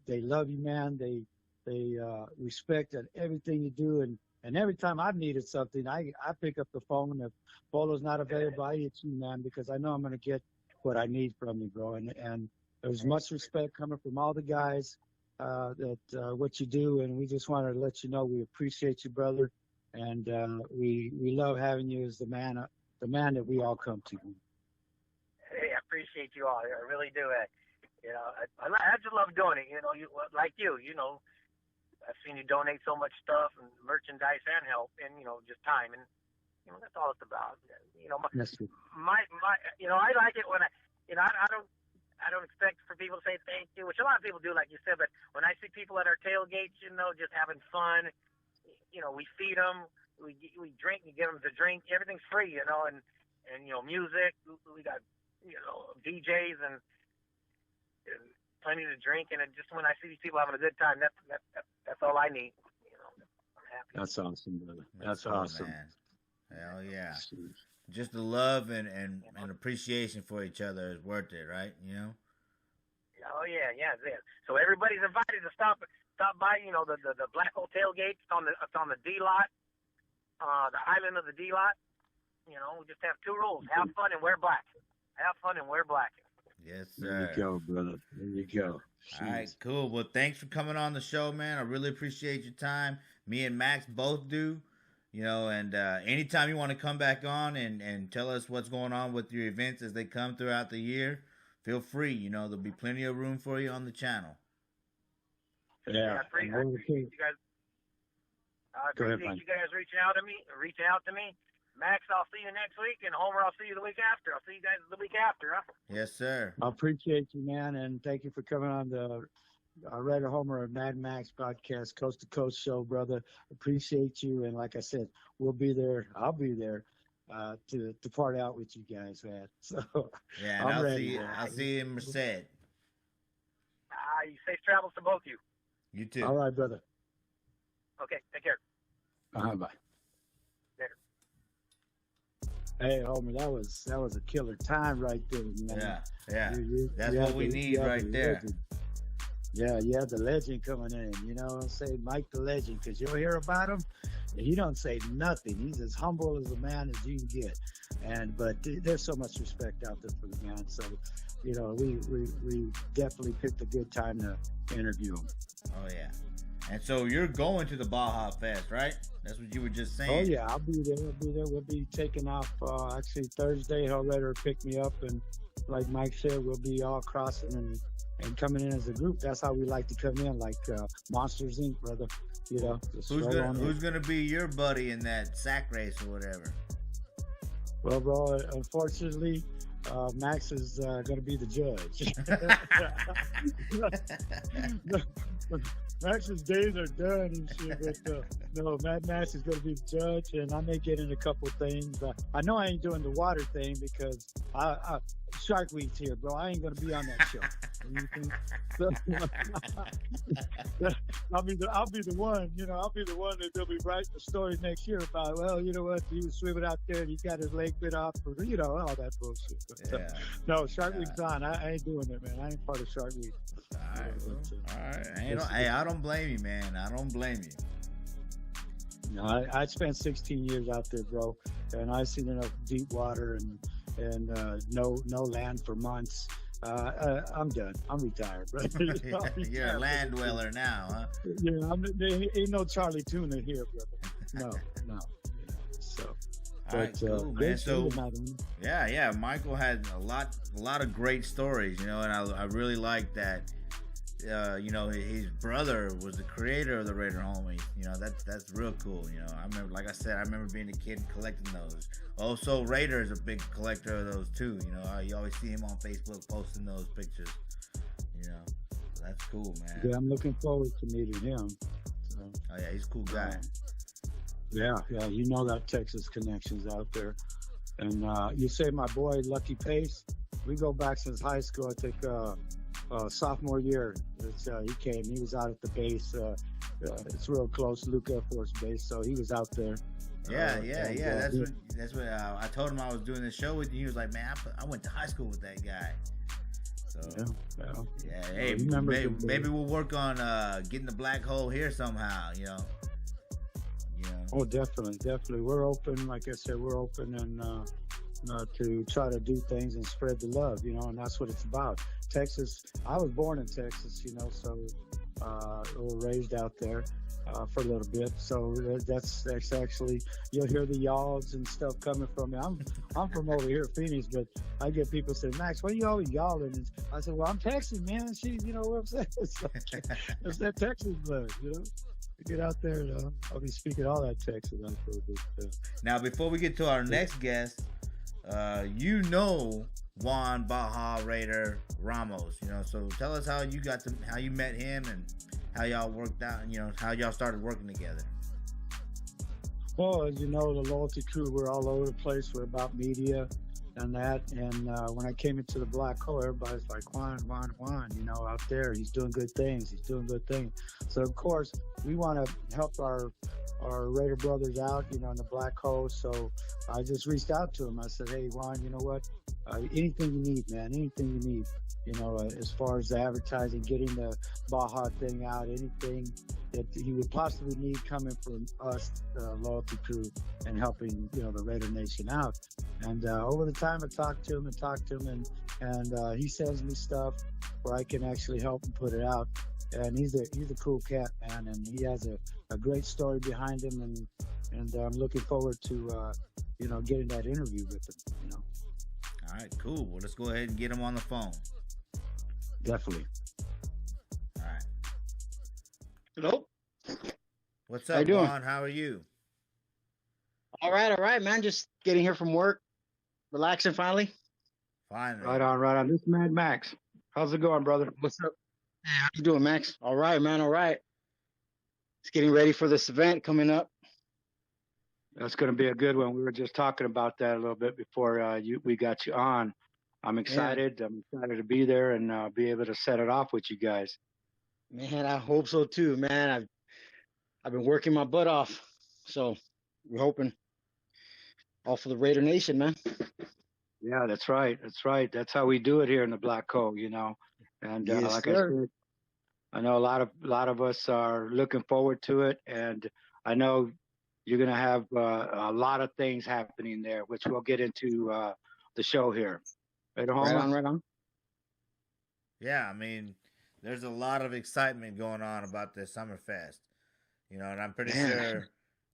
they love you, man. They respect everything you do and every time I've needed something, I pick up the phone. If Bolo's not available, I hit you, man, because I know I'm going to get what I need from you, bro. And there's much respect coming from all the guys what you do, and we just wanted to let you know we appreciate you, brother, and we love having you as the man that we all come to. Hey, I appreciate you all. I really do. I just love doing it. Like you. I've seen you donate so much stuff and merchandise and help, and just time, and that's all it's about. My I like it when I don't expect for people to say thank you, which a lot of people do, like you said. But when I see people at our tailgates, just having fun, we feed them, we drink, you give them the drink, everything's free, and music. We got DJs and plenty to drink, and just when I see these people having a good time, that's all I need. I'm happy. That's awesome, brother. That's awesome, man. Hell yeah. Just the love and appreciation for each other is worth it, right? Oh yeah. So everybody's invited to stop by. The Black Hole tailgate. It's on the D lot, the island of the D lot. We just have two rules: have fun and wear black. have fun, and wear black. Yes, sir. There you go, brother. There you go. All right, cool. Well, thanks for coming on the show, man. I really appreciate your time. Me and Max both do. And anytime you want to come back on and tell us what's going on with your events as they come throughout the year, feel free. There'll be plenty of room for you on the channel. Yeah. I appreciate you guys. I appreciate you guys reaching out to me. Max, I'll see you next week, and Homer, I'll see you the week after. I'll see you guys the week after, huh? Yes, sir. I appreciate you, man, and thank you for coming on the Raider Homer and Mad Max podcast, Coast to Coast show, brother. Appreciate you, and like I said, we'll be there. I'll be there to part out with you guys, man. So yeah, I'm ready. I'll see you in Merced. You safe travels to both of you. You too. All right, brother. Okay, take care. Bye. Hey, Homer, that was a killer time right there, man. Yeah. That's what we need right there. Legend. Yeah, you have the legend coming in. I'll say Mike the legend, because you'll hear about him, and he don't say nothing. He's as humble as a man as you can get. But there's so much respect out there for the man. So, we definitely picked a good time to interview him. Oh, yeah. And so you're going to the Baja Fest, right? That's what you were just saying. Oh, yeah, I'll be there. We'll be taking off actually Thursday. He'll let her pick me up. And like Mike said, we'll be all crossing and coming in as a group. That's how we like to come in, like Monsters, Inc., brother. Who's gonna be your buddy in that sack race or whatever? Well, bro, unfortunately, Max is going to be the judge. Max's days are done and shit, but no, Mad Max is going to be the judge, and I may get in a couple things. I know I ain't doing the water thing because Shark Week's here, bro. I ain't going to be on that show. So, I'll be the one, I'll be the one that they'll be writing the story next year about, well, you know what, he was swimming out there and he got his leg bit off, or, all that bullshit. But, no, Shark Week's on. I ain't doing it, man. I ain't part of Shark Week. All right. Hey, I don't blame you, man. I don't blame you. No, I spent 16 years out there, bro, and I've seen enough deep water and no land for months. I'm done. I'm retired, bro. You're a land dweller now, huh? Yeah, ain't no Charlie Tuna here, brother. No. So. All right, cool, man. So, yeah, Michael had a lot of great stories, and I really like that. His brother was the creator of the Raider Homies. That's real cool. I remember, like I said, I remember being a kid and collecting those. Also, Raider is a big collector of those too. You always see him on Facebook posting those pictures. So that's cool, man. Yeah, I'm looking forward to meeting him. So, oh yeah, he's a cool guy. Yeah, that Texas connections out there. And you say my boy Lucky Pace, we go back since high school. I think sophomore year. He was out at the base. It's real close, Luke Air Force Base. So he was out there. Yeah. That's what I told him I was doing this show with you. He was like, man, I went to high school with that guy. So yeah. Hey, maybe we'll work on getting the black hole here somehow. Oh, definitely. We're open. Like I said, we're open and to try to do things and spread the love, and that's what it's about. Texas, I was born in Texas, so we were raised out there for a little bit. So that's actually, you'll hear the yawls and stuff coming from me. I'm from over here, Phoenix, but I get people saying, Max, what are you always yawling? And I said, well, I'm Texan, man. What I'm saying? It's that Texas blood, Get out there, I'll be speaking all that Texas out there. Now, before we get to our next guest, Juan Baja Raider Ramos, so tell us how you met him and how y'all worked out, and how y'all started working together. Well, as you know, the loyalty crew, we're all over the place. We're about media and that. And when I came into the Black Hole, everybody's like, Juan, out there, he's doing good things. So, of course, we want to help our Raider brothers out, in the Black Hole. So I just reached out to him. I said, hey, Juan, you know what? Anything you need, man, anything you need, as far as the advertising, getting the Baja thing out, anything that he would possibly need coming from us, the loyalty crew, and helping, the Raider Nation out. And over the time, I talked to him, and he sends me stuff where I can actually help him put it out. And he's a cool cat, man, and he has a great story behind him, and I'm looking forward to getting that interview with him. All right, cool. Well, let's go ahead and get him on the phone. Definitely. All right. Hello. What's How up, you doing? Juan? How are you? All right, man. Just getting here from work, relaxing finally. Finally. Right on. This is Mad Max. How's it going, brother? What's up? Hey, how you doing, Max? All right, man. All right. Just getting ready for this event coming up. That's going to be a good one. We were just talking about that a little bit before we got you on. I'm excited. Yeah. I'm excited to be there and be able to set it off with you guys. Man, I hope so too, man. I've been working my butt off, so we're hoping all for the Raider Nation, man. Yeah, that's right. That's how we do it here in the Black Hole, And Yes, like sir. I said, I know a lot of us are looking forward to it, and I know you're going to have a lot of things happening there, which we'll get into the show here. Right on. Yeah, I mean, there's a lot of excitement going on about this Summerfest, and I'm pretty sure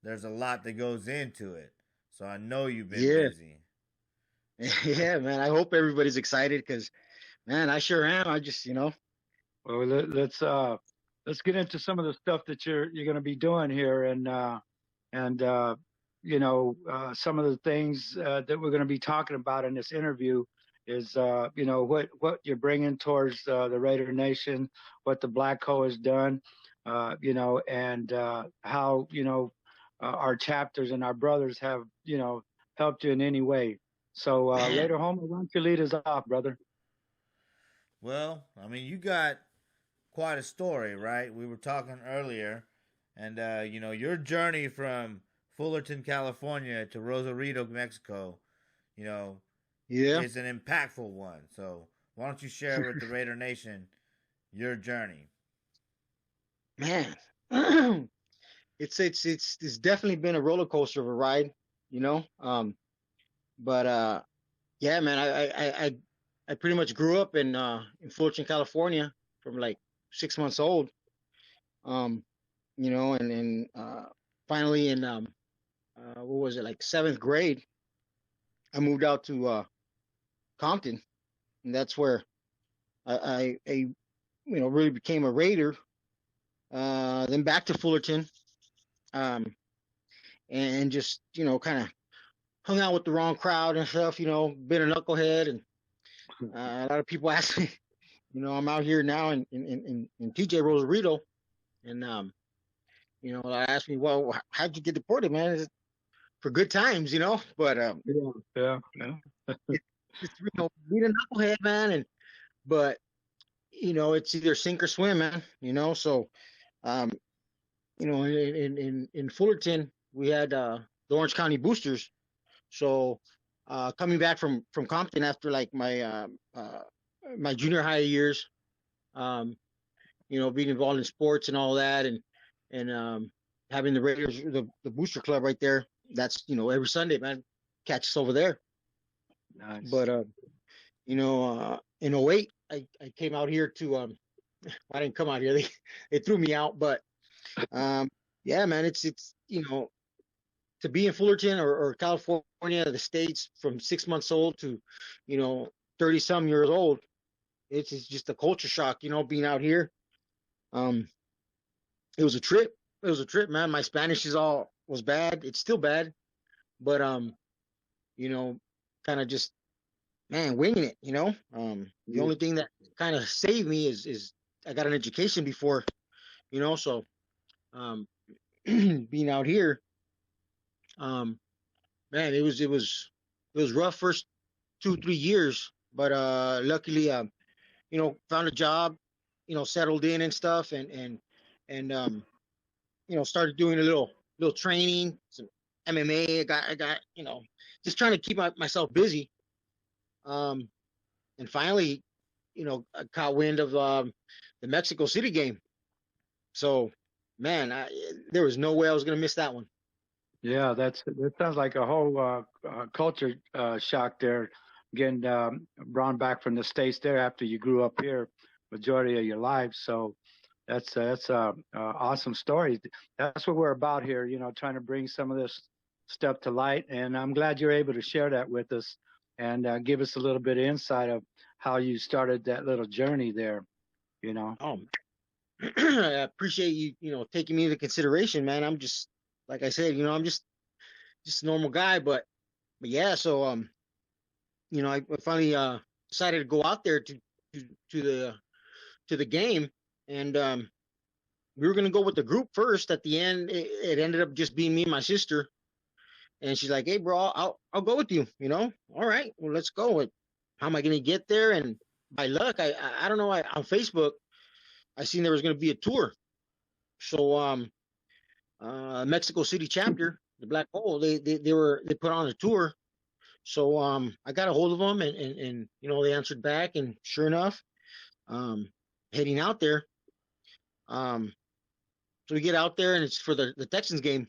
there's a lot that goes into it. So I know you've been busy. Yeah, man. I hope everybody's excited because, man, I sure am. I just, Well, let's get into some of the stuff that you're going to be doing here, and some of the things that we're going to be talking about in this interview is what you're bringing towards the Raider Nation, what the Black Hole has done, and how our chapters and our brothers have helped you in any way. So Raider Homer, why don't you lead us off, brother? Well, I mean, you got quite a story, right? We were talking earlier, and your journey from Fullerton, California to Rosarito, Mexico, is an impactful one. So why don't you share with the Raider Nation your journey? Man, it's definitely been a roller coaster of a ride, but yeah, man, I pretty much grew up in Fullerton, California from like 6 months old, and finally in what was it, like 7th grade, I moved out to Compton, and that's where I really became a Raider. Then back to Fullerton, and just kind of hung out with the wrong crowd and stuff. Been a knucklehead, and a lot of people ask me, I'm out here now in TJ Rosarito, and they ask me, well, how'd you get deported, man? Is it for good times, But yeah. It's being a knucklehead, man, but it's either sink or swim, man. So in Fullerton we had the Orange County Boosters. So coming back from Compton after like my my junior high years, being involved in sports and all that, and having the Raiders, the Booster Club right there. That's every Sunday, man, catch us over there. Nice. But in 08, I came out here to I didn't come out here. They threw me out, but yeah, man, it's to be in Fullerton or California, the States, from 6 months old to 30 some years old, it's just a culture shock, being out here. It was a trip. Man. My Spanish was bad. It's still bad, but kind of just, man, winging it. The only thing that kind of saved me is I got an education before, so being out here, man, it was rough first 2-3 years, but luckily found a job, settled in and stuff, and started doing a little training, some MMA. I got, just trying to keep myself busy. And finally, I caught wind of the Mexico City game. So, man, there was no way I was going to miss that one. Yeah, that sounds like a whole culture shock there, getting brought back from the States there after you grew up here majority of your life. So that's a awesome story. That's what we're about here, trying to bring some of this stuff to light. And I'm glad you're able to share that with us and give us a little bit of insight of how you started that little journey there, Oh, I appreciate you, taking me into consideration, man. I'm just, like I said, I'm just a normal guy, but yeah. So, I finally decided to go out there to the game, and we were gonna go with the group first. At the end, it ended up just being me and my sister, and she's like, "Hey, bro, I'll go with you." All right, well, let's go. How am I gonna get there? And by luck, I don't know. On Facebook, I seen there was gonna be a tour. So Mexico City chapter, the Black Hole, they put on a tour. So I got a hold of them, and they answered back, and sure enough, heading out there. So we get out there, and it's for the Texans game.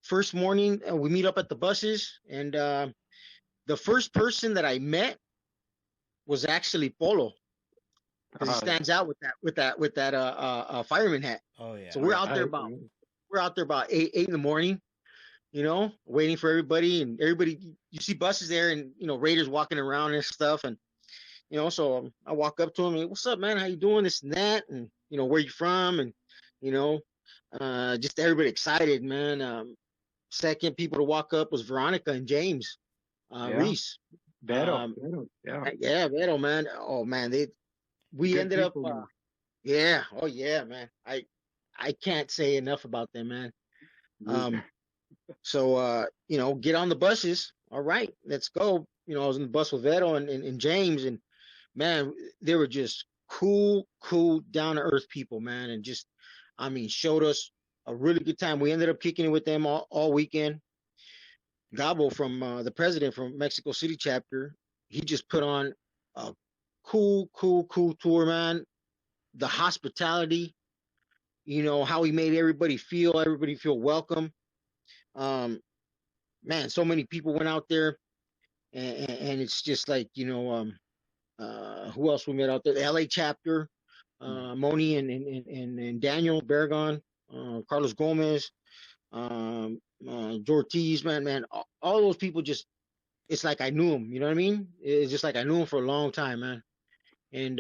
First morning, we meet up at the buses, and the first person that I met was actually Polo, because he stands out with that fireman hat. Oh yeah. So we're out there about 8 in the morning, waiting for everybody, and everybody, you see buses there, and Raiders walking around and stuff, and so I walk up to him and, "What's up, man? How you doing?" This and that, and where you from, and just everybody excited, man. Second people to walk up was Veronica and James Reese. Beto, yeah, Beto, man. Oh man, we Good ended up. people, Yeah, oh yeah, man. I can't say enough about them, man. So get on the buses. All right, let's go. I was in the bus with Beto and James, and man, they were just cool, down to earth people, man, and just, showed us a really good time. We ended up kicking it with them all weekend. Gabo, from the president from Mexico City chapter, he just put on a cool tour, man. The hospitality, how he made everybody feel welcome. Man, so many people went out there, and it's just like, who else we met out there? The LA chapter, Moni and Daniel Aragon, Carlos Gomez, Ortiz, man, all those people, just, it's like I knew them, you know what I mean? It's just like I knew them for a long time, man. And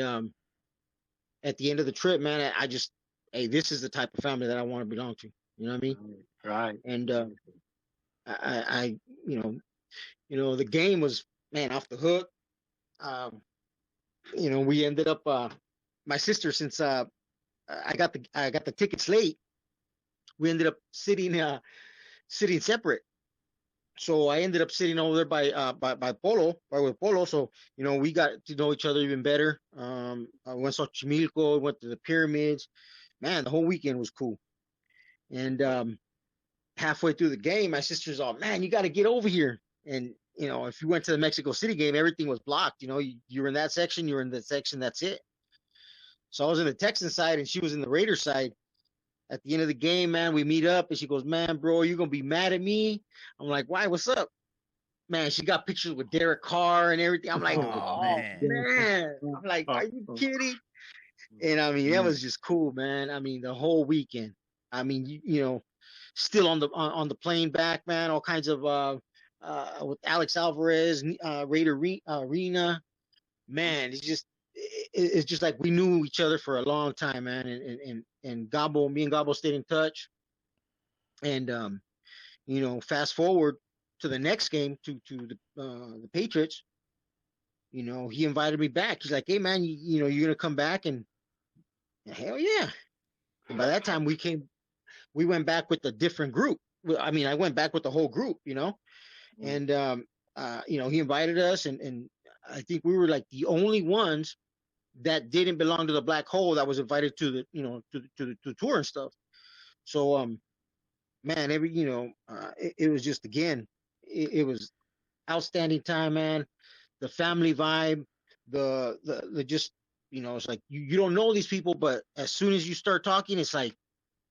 at the end of the trip, man, I just, hey, this is the type of family that I want to belong to, you know what I mean? Right. And I the game was, man, off the hook. We ended up, my sister, since I got the tickets late, we ended up sitting separate. So I ended up sitting over there by Polo, with Polo. So, we got to know each other even better. I went to Xochimilco, went to the pyramids. Man, the whole weekend was cool. And halfway through the game, my sister's all, "Man, you got to get over here." And, if you went to the Mexico City game, everything was blocked. You were in that section, you were in that section, that's it. So I was in the Texan side, and she was in the Raider side. At the end of the game, man, we meet up, and she goes, "Man, bro, you're going to be mad at me?" I'm like, "Why? What's up?" Man, she got pictures with Derek Carr and everything. I'm like, oh man. I'm like, are you kidding? And that was just cool, man. The whole weekend. Still on the plane back, man, all kinds of with Alex Alvarez, Raider Arena. Man, it's just like we knew each other for a long time, man. And Gabo, me and Gabo stayed in touch. And fast forward to the next game, to the Patriots. He invited me back. He's like, "Hey, man, you're gonna come back?" And hell yeah. And by that time, we went back with a different group. I went back with the whole group, and he invited us, and I think we were like the only ones that didn't belong to the Black Hole that was invited to the to the tour and stuff. So, man, it was just, again, it was outstanding time, man. The family vibe, the just, it's like you don't know these people, but as soon as you start talking, it's like,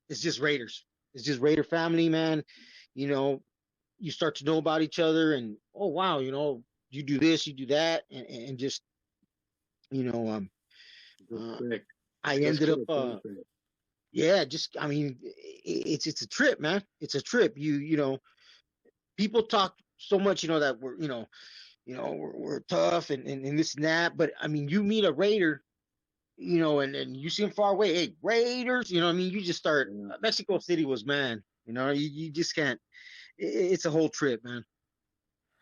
it's just Raiders. It's just Raider family, man. You start to know about each other, and oh wow, you do this, you do that, and just, I ended up, yeah, just, I mean, it's a trip, man. It's a trip. People talk so much, that we're tough and this and that, but I mean, you meet a Raider, and you see them far away. Hey, Raiders, I mean, you just start. Mexico City was, man. You just can't. It's a whole trip, man.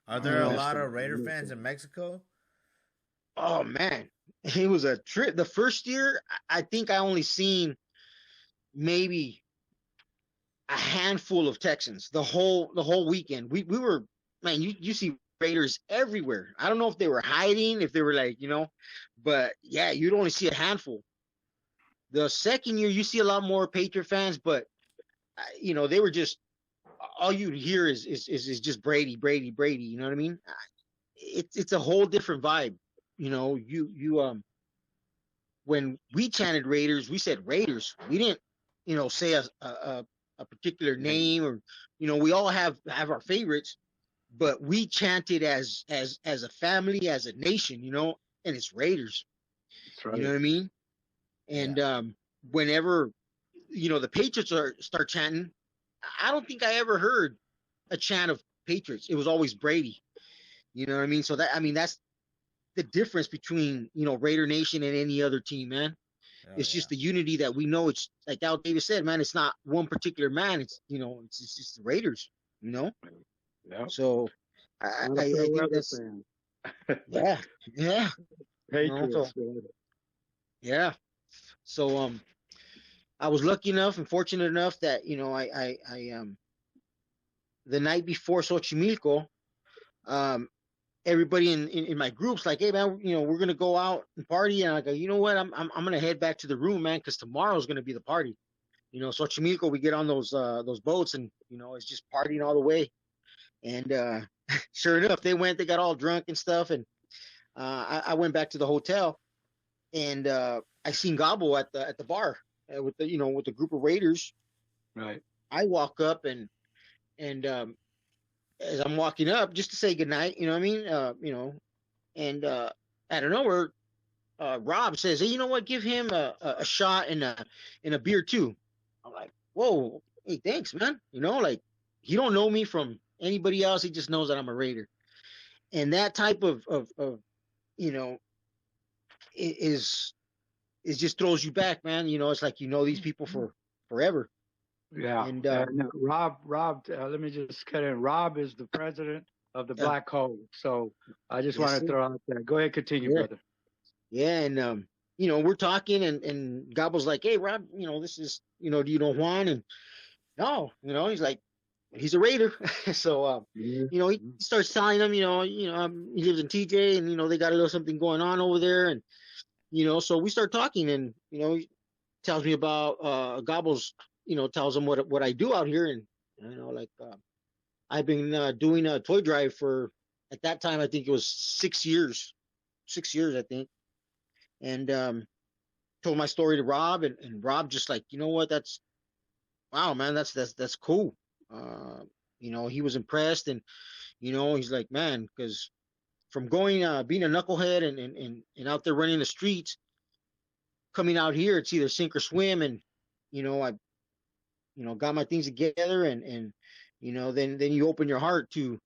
Are there a lot of Raider fans in Mexico? Oh man, it was a trip. The first year, I think I only seen maybe a handful of Texans the whole weekend. We were, man. You see Raiders everywhere. I don't know if they were hiding, if they were like, but yeah, you'd only see a handful. The second year, you see a lot more Patriot fans, but they were just, all you hear is just Brady, Brady, Brady. You know what I mean? It's a whole different vibe. When we chanted Raiders, we said Raiders. We didn't, say a particular name, or we all have our favorites, but we chanted as a family, as a nation, and it's Raiders. That's right. You know what I mean? And whenever the Patriots start chanting, I don't think I ever heard a chant of Patriots. It was always Brady. You know what I mean? So that's the difference between Raider Nation and any other team, man. It's just the unity that we know. It's like Al Davis said, man. It's not one particular man. It's it's just the Raiders. Yeah. So I think that's yeah. Patriots. Yeah. So I was lucky enough and fortunate enough that I the night before Xochimilco, everybody in my group's like, hey man, we're gonna go out and party, and I go, you know what, I'm gonna head back to the room, man, because tomorrow's gonna be the party. Xochimilco, we get on those boats, and it's just partying all the way. And sure enough, they got all drunk and stuff, and I went back to the hotel, and I seen Gabo at the bar with the group of Raiders. Right. I walk up, and as I'm walking up just to say goodnight, you know what I mean? And out of nowhere, Rob says, hey, you know what? Give him a shot and a beer too. I'm like, whoa, hey, thanks, man. Like, he don't know me from anybody else. He just knows that I'm a Raider. And that type of is just throws you back, man. It's like these people for forever. Yeah. And Rob, let me just cut in. Rob is the president of the Black Hole. So I just want to throw out that. Go ahead, continue, brother. Yeah, and we're talking, and Gabo's like, hey, Rob, this is, do you know Juan? And no, he's like, he's a Raider. So he starts telling them, he lives in TJ, and they got a little something going on over there, and so we start talking, and he tells me about Gabo's, tells him what I do out here, and I've been doing a toy drive for, at that time I think it was 6 years, I think, and told my story to Rob, and Rob just like, you know what, that's, wow, man, that's cool. He was impressed, and he's like, man, because from going being a knucklehead and out there running the streets, coming out here, it's either sink or swim, and I got my things together, and then you open your heart to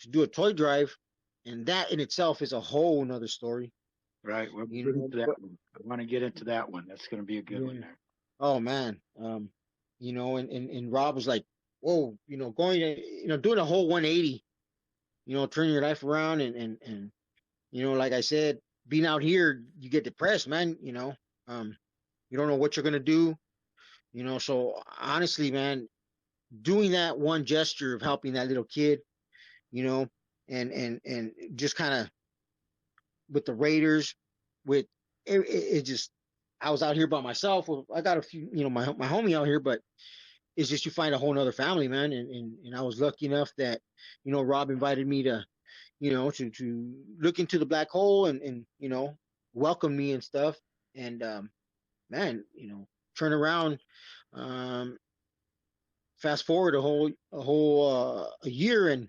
do a toy drive, and that in itself is a whole nother story. Right. We'll get into that one. I want to get into that one. That's going to be a good one there. Oh man. And Rob was like, whoa, going, doing a whole 180, turning your life around, and like I said, being out here, you get depressed, man. You don't know what you're gonna do. So honestly, man, doing that one gesture of helping that little kid, and just kind of with the Raiders, with it just, I was out here by myself. Well, I got a few, my homie out here, but it's just you find a whole nother family, man. And I was lucky enough that, Rob invited me to, to look into the black hole and welcome me and stuff. And man, turn around, fast forward a year, and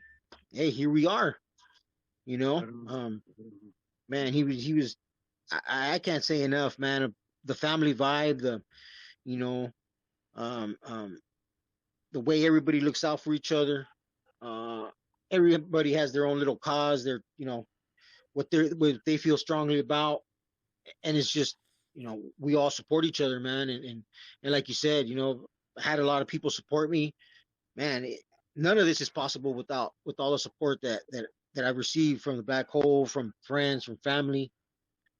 hey, here we are. Man, he was. I can't say enough, man. The family vibe, the way everybody looks out for each other. Everybody has their own little cause. What they feel strongly about, and it's just, we all support each other, man. And like you said, I had a lot of people support me, man. None of this is possible with all the support that I've received from the black hole, from friends, from family.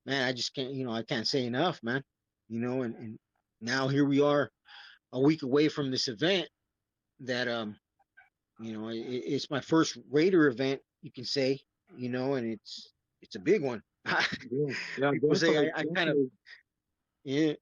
Man, I just can't, I can't say enough, man. And now here we are, a week away from this event that it's my first Raider event, you can say, and it's a big one. Yeah, People say I kind of, yeah.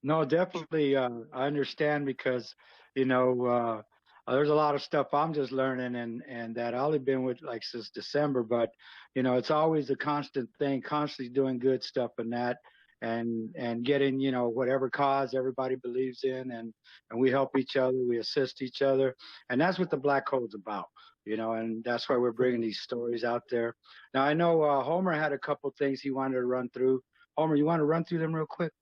No, definitely. I understand because, there's a lot of stuff I'm just learning and that I've only been with like since December, but it's always a constant thing, constantly doing good stuff and that and getting, whatever cause everybody believes in and we help each other, we assist each other. And that's what the Black Hole's about, and that's why we're bringing these stories out there. Now, I know Homer had a couple things he wanted to run through. Homer, you want to run through them real quick?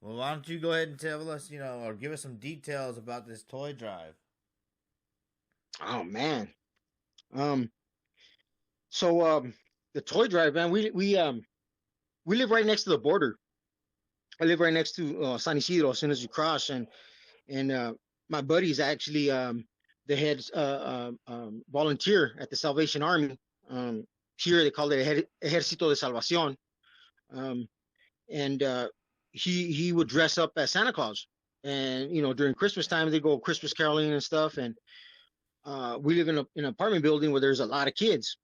Well, why don't you go ahead and tell us, or give us some details about this toy drive? Oh man. So the toy drive, man, we live right next to the border. I live right next to San Isidro as soon as you cross, and my buddy's actually the head volunteer at the Salvation Army. Here they call it Ejército de Salvación. And he would dress up as Santa Claus, and during Christmas time they go Christmas caroling and stuff. And we live in an apartment building where there's a lot of kids,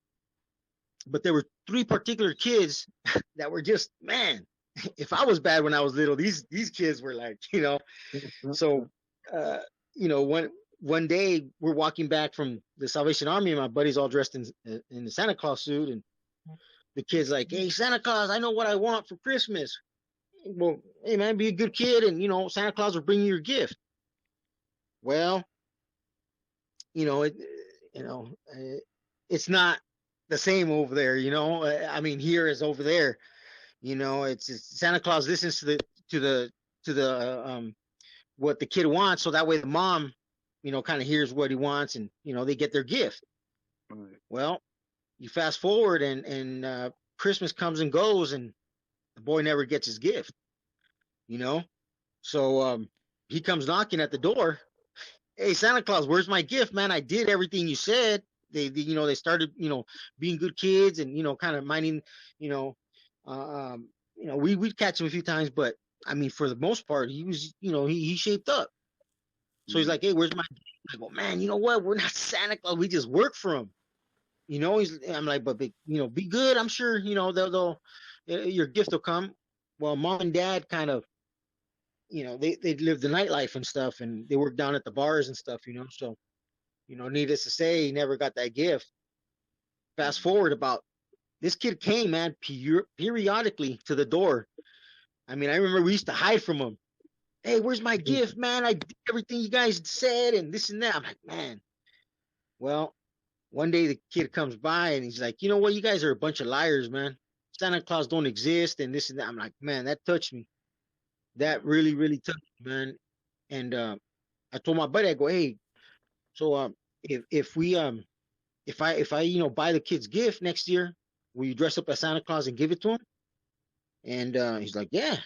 but there were 3 particular kids that were just, man, if I was bad when I was little, these kids were like, So one day we're walking back from the Salvation Army, and my buddy's all dressed in the Santa Claus suit, and the kid's like, "Hey, Santa Claus, I know what I want for Christmas." Well, hey man, be a good kid, and Santa Claus will bring you your gift. Well, it's not the same over there. I mean, here is over there. It's Santa Claus listens to the what the kid wants, so that way the mom, kind of hears what he wants, and they get their gift. Right. Well, you fast forward, and Christmas comes and goes, and the boy never gets his gift. So he comes knocking at the door. "Hey, Santa Claus, where's my gift, man? I did everything you said." They started, being good kids and, kind of minding, we'd catch him a few times, but I mean, for the most part, he was, he shaped up. So he's like, "Hey, where's my gift?" I go, "Man, you know what? We're not Santa Claus. We just work for him." I'm like, "But, be good. I'm sure, they'll your gift will come." Well, mom and dad kind of, they lived the nightlife and stuff, and they worked down at the bars and stuff, so, needless to say, he never got that gift. Fast forward this kid came, man, periodically to the door. I mean, I remember we used to hide from him. "Hey, where's my gift, man? I did everything you guys said and this and that." I'm like, man. Well, one day the kid comes by and he's like, "You know what? You guys are a bunch of liars, man. Santa Claus don't exist and this and that." I'm like, man, that touched me. That really, really touched me, man. And I told my buddy, I go, "Hey, so if I buy the kid's gift next year, will you dress up as Santa Claus and give it to him?" And he's like, "Yeah."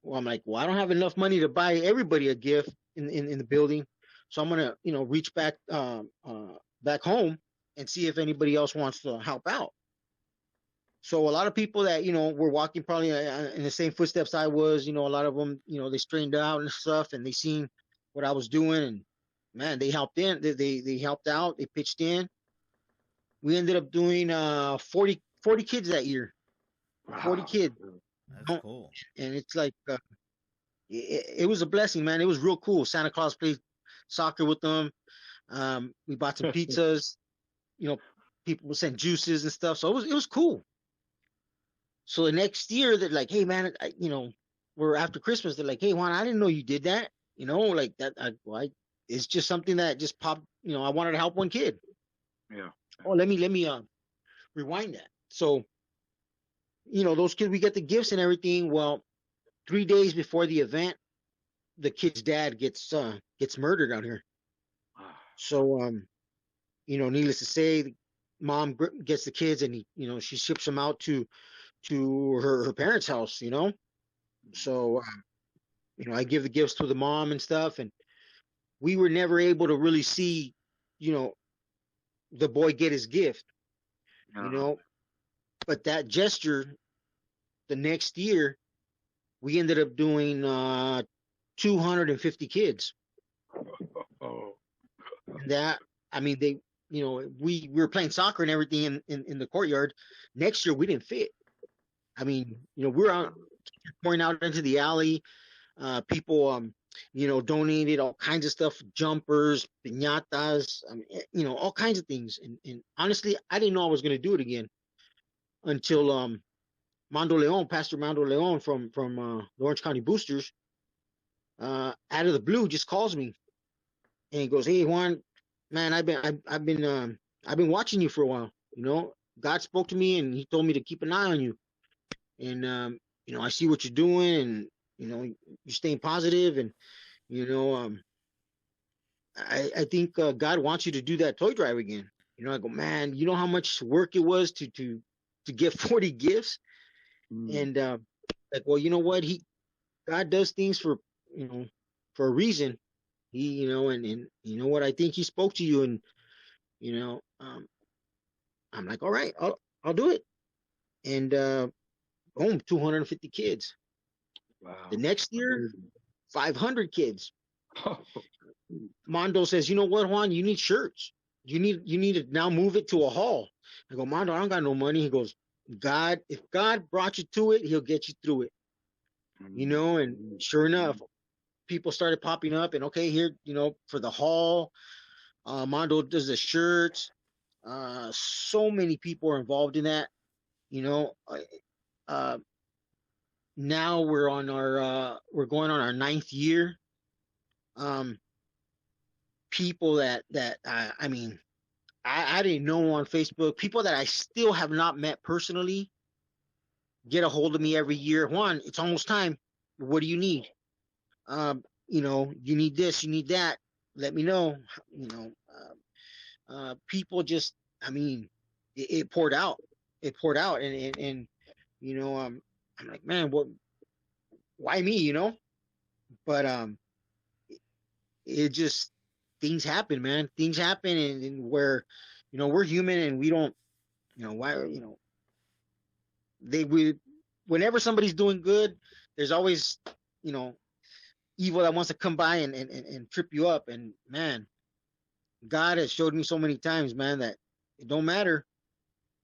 Well, I'm like, "Well, I don't have enough money to buy everybody a gift in the building, so I'm gonna reach back back home and see if anybody else wants to help out." So a lot of people that were walking probably in the same footsteps I was, a lot of them, they straightened out and stuff, and they seen what I was doing, and man, they helped in. They helped out. They pitched in. We ended up doing 40 kids that year. Wow. 40 kids. That's cool. And it's like it was a blessing, man. It was real cool. Santa Claus played soccer with them. We bought some pizzas. You know, people would send juices and stuff. So it was cool. So the next year, they're like, "Hey, man, we're after Christmas." They're like, "Hey, Juan, I didn't know you did that. You know, like that. It's just something that just popped. You know, I wanted to help one kid." Yeah. Oh, let me rewind that. So, those kids, we get the gifts and everything. Well, 3 days before the event, the kid's dad gets murdered out here. So, needless to say, mom gets the kids and she ships them out to her parents' house. So, I give the gifts to the mom and stuff, and we were never able to really see, the boy get his gift. But that gesture, the next year, we ended up doing 250 kids. Oh. That, I mean, we were playing soccer and everything in the courtyard. Next year, we didn't fit. I mean, we're out pouring out into the alley. People, donated all kinds of stuff, jumpers, piñatas, all kinds of things. And honestly, I didn't know I was going to do it again until Pastor Mando Leon from the Orange County Boosters, out of the blue, just calls me and he goes, "Hey, Juan, man, I've been watching you for a while. God spoke to me and he told me to keep an eye on you. And I see what you're doing, and you're staying positive, and I think God wants you to do that toy drive again." I go, "Man, you know how much work it was to get 40 gifts?" And like, well, you know what? God does things for a reason. He, and you know what? I think he spoke to you, and I'm like, all right, I'll do it. And boom, 250 kids. Wow. The next year, 500 kids. Mondo says, "You know what, Juan? You need shirts. You need to now move it to a hall." I go, "Mondo, I don't got no money." He goes, if God brought you to it, he'll get you through it. And sure enough, people started popping up, and okay, here, for the hall, Mondo does the shirts. So many people are involved in that. Now we're going on our 9th year. People that I mean, I didn't know on Facebook, people that I still have not met personally, get a hold of me every year. "Juan, it's almost time. What do you need? You need this, you need that. Let me know." People just, I mean, it poured out. It poured out, and I'm like, man, why me? But it just, things happen, man. Things happen, and where, we're human, and we don't, whenever somebody's doing good, there's always, evil that wants to come by and trip you up. And man, God has showed me so many times, man, that it don't matter.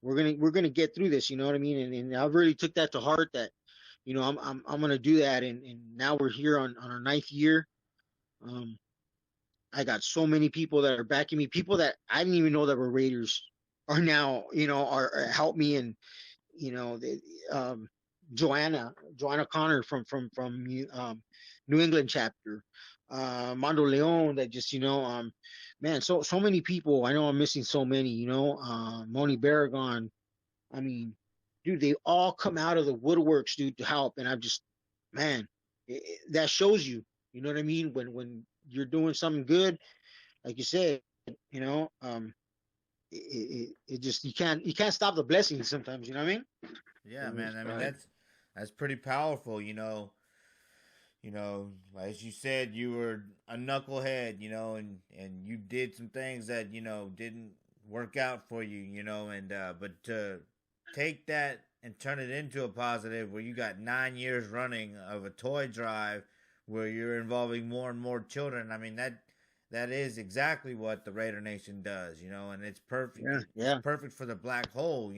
We're gonna get through this. You know what I mean? And I really took that to heart, that, I'm gonna do that. And now we're here on our 9th year. I got so many people that are backing me. People that I didn't even know that were Raiders are now, are help me. And Joanna Connor from New England chapter, Mondo Leon, that just, man, so many people. I know I'm missing so many, Moni Aragon. I mean, dude, they all come out of the woodworks, dude, to help. And I'm just, man, that shows you, you know what I mean? When you're doing something good, like you said, it just, you can't stop the blessings sometimes, you know what I mean? Yeah, man. I mean, that's pretty powerful, as you said, you were a knucklehead, and you did some things that, didn't work out for you, but to take that and turn it into a positive, where you got 9 years running of a toy drive where you're involving more and more children. I mean, that is exactly what the Raider Nation does, and it's perfect. Yeah. It's perfect for the Black Hole,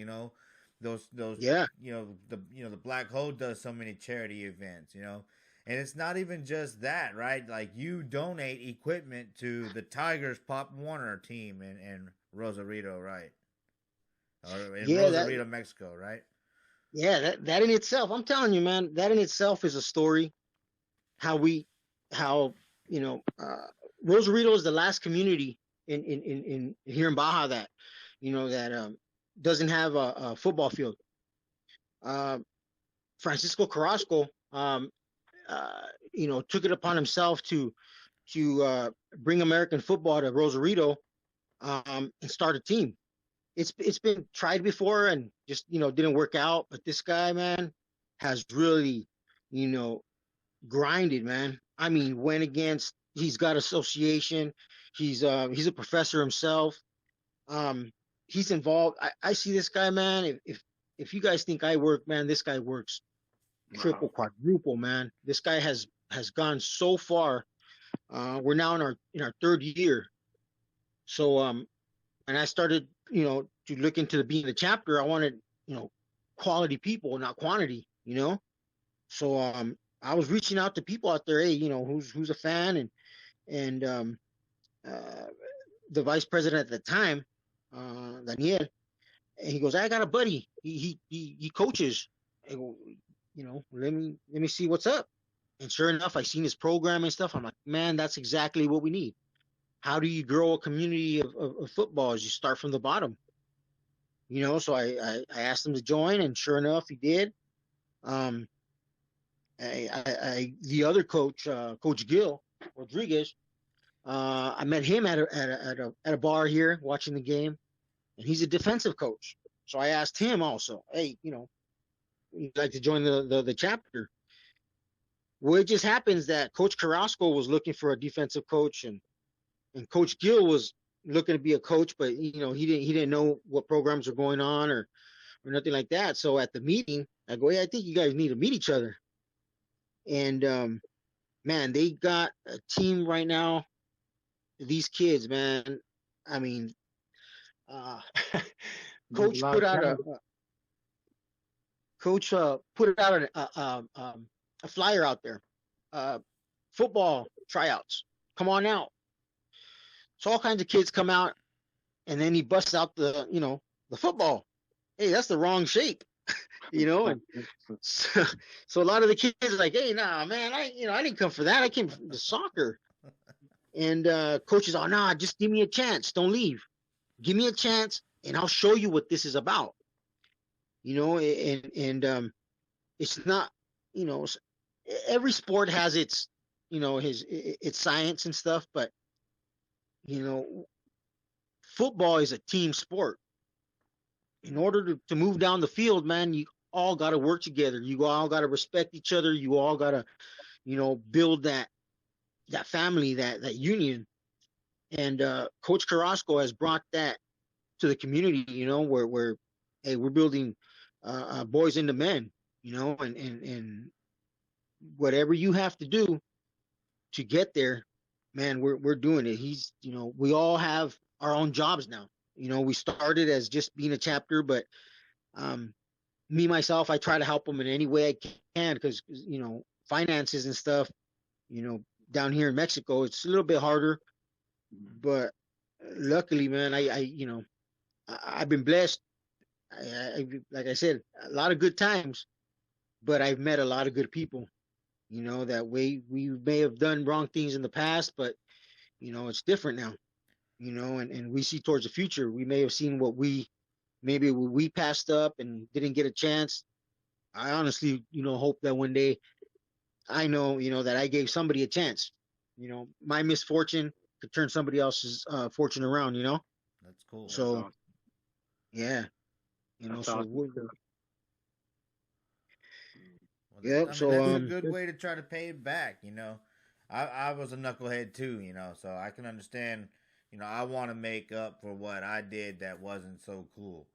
those Yeah. the Black Hole does so many charity events, And it's not even just that, right? Like, you donate equipment to the Tigers Pop Warner team in Rosarito, right? Or in Rosarito, Mexico, right? Yeah, that in itself, I'm telling you, man, that in itself is a story. How Rosarito is the last community in here in Baja that, that doesn't have a football field. Francisco Carrasco, took it upon himself to bring American football to Rosarito, and start a team. It's been tried before and just didn't work out. But this guy, man, has really grinded, man. I mean, went against. He's got association. He's a professor himself. He's involved. I see this guy, man. If you guys think I work, man, this guy works triple, quadruple, man. This guy has gone so far. We're now in our third year. So and I started to look into being the chapter. I wanted quality people, not quantity. So I was reaching out to people out there. Hey, who's a fan, and the vice president at the time, Daniel, and he goes, I got a buddy. He coaches. I go, let me see what's up. And sure enough, I seen his program and stuff. I'm like, man, that's exactly what we need. How do you grow a community of football? As you start from the bottom. So I asked him to join, and sure enough, he did. The other coach, Coach Gil Rodriguez, I met him at a bar here watching the game, and he's a defensive coach. So I asked him also, hey, you'd like to join the chapter? Well, it just happens that Coach Carrasco was looking for a defensive coach, and Coach Gill was looking to be a coach, but he didn't know what programs are going on or nothing like that. So at the meeting, I go, hey, I think you guys need to meet each other. And man, they got a team right now. These kids, man. I mean, Coach put out a flyer out there. Football tryouts. Come on out. So all kinds of kids come out, and then he busts out the football. Hey, that's the wrong shape, And so a lot of the kids are like, hey, nah, man, I didn't come for that. I came for the soccer. And coaches, oh, nah, just give me a chance. Don't leave. Give me a chance, and I'll show you what this is about. And it's not, every sport has its, its science and stuff, but football is a team sport. In order to move down the field, man, you all got to work together. You all got to respect each other. You all got to, build that family, that union. And Coach Carrasco has brought that to the community, where hey, we're building boys into men, and whatever you have to do to get there, man, we're doing it. He's, we all have our own jobs now. We started as just being a chapter, but me, myself, I try to help them in any way I can because, finances and stuff, down here in Mexico, it's a little bit harder. But luckily, man, I've been blessed. Like I said, a lot of good times, but I've met a lot of good people. That we may have done wrong things in the past, but it's different now. And we see towards the future. We may have seen what we passed up and didn't get a chance. I honestly, hope that one day I know, that I gave somebody a chance. My misfortune could turn somebody else's fortune around. That's cool. So, awesome. Yeah, That's so awesome. Yep. That's So a good way to try to pay it back. I was a knucklehead too. So I can understand. I want to make up for what I did that wasn't so cool.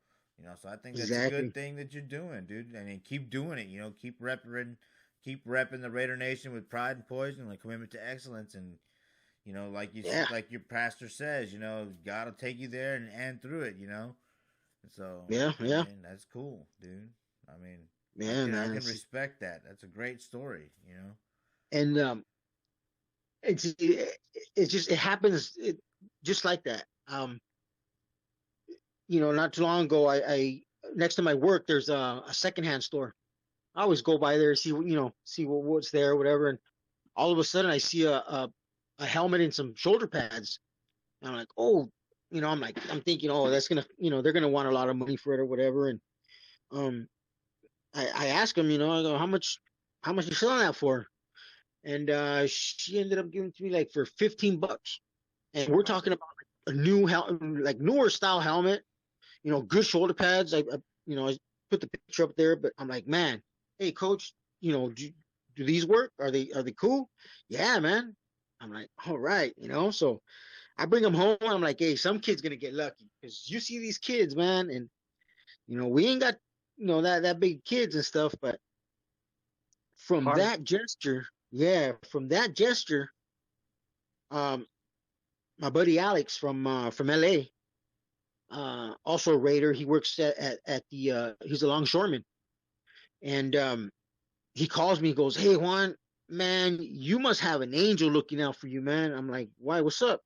So I think that's a good thing that you're doing, dude. I mean, keep doing it. Keep repping the Raider Nation with pride and poison, like commitment to excellence, and like like your pastor says, God will take you there and through it. So yeah. Man, that's cool, dude. I mean. Yeah, I man. can respect that. That's a great story, And it happens just like that. Not too long ago, I next to my work, there's a secondhand store. I always go by there, see what's there, whatever. And all of a sudden, I see a helmet and some shoulder pads. And I'm like, oh, I'm thinking, oh, that's gonna, they're gonna want a lot of money for it or whatever. And I ask them, I go, how much you selling that for? And she ended up giving it to me like for $15. And we're talking about like a new like newer style helmet, good shoulder pads. I put the picture up there, but I'm like, man, hey coach, do these work? Are they cool? Yeah, man. I'm like, all right, so I bring them home. I'm like, hey, some kid's gonna get lucky because you see these kids, man, and we ain't got that big kids and stuff, but from that gesture, my buddy Alex from LA, also a Raider. He works at the he's a longshoreman, and he calls me. He goes, "Hey Juan, man, you must have an angel looking out for you, man." I'm like, "Why? What's up?"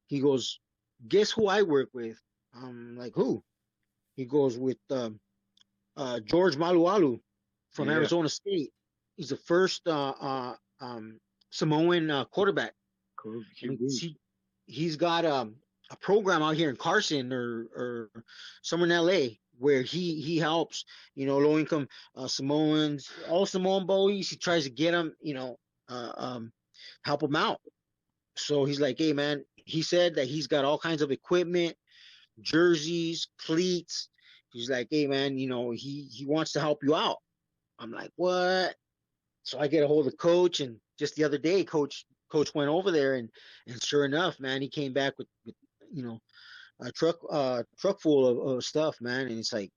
He goes, "Guess who I work with?" I'm like, "Who?" He goes, "With George Malualu from Arizona State. He's the first Samoan quarterback. Cool. He's got a program out here in Carson or somewhere in LA where he helps, low income Samoans, all Samoan boys. He tries to get them, help them out." So he's like, "Hey man," he said that he's got all kinds of equipment, jerseys, cleats. He's like, "Hey man, he wants to help you out." I'm like, "What?" So I get a hold of coach, and just the other day, coach went over there, and sure enough, man, he came back with a truck full of stuff, man. And it's like,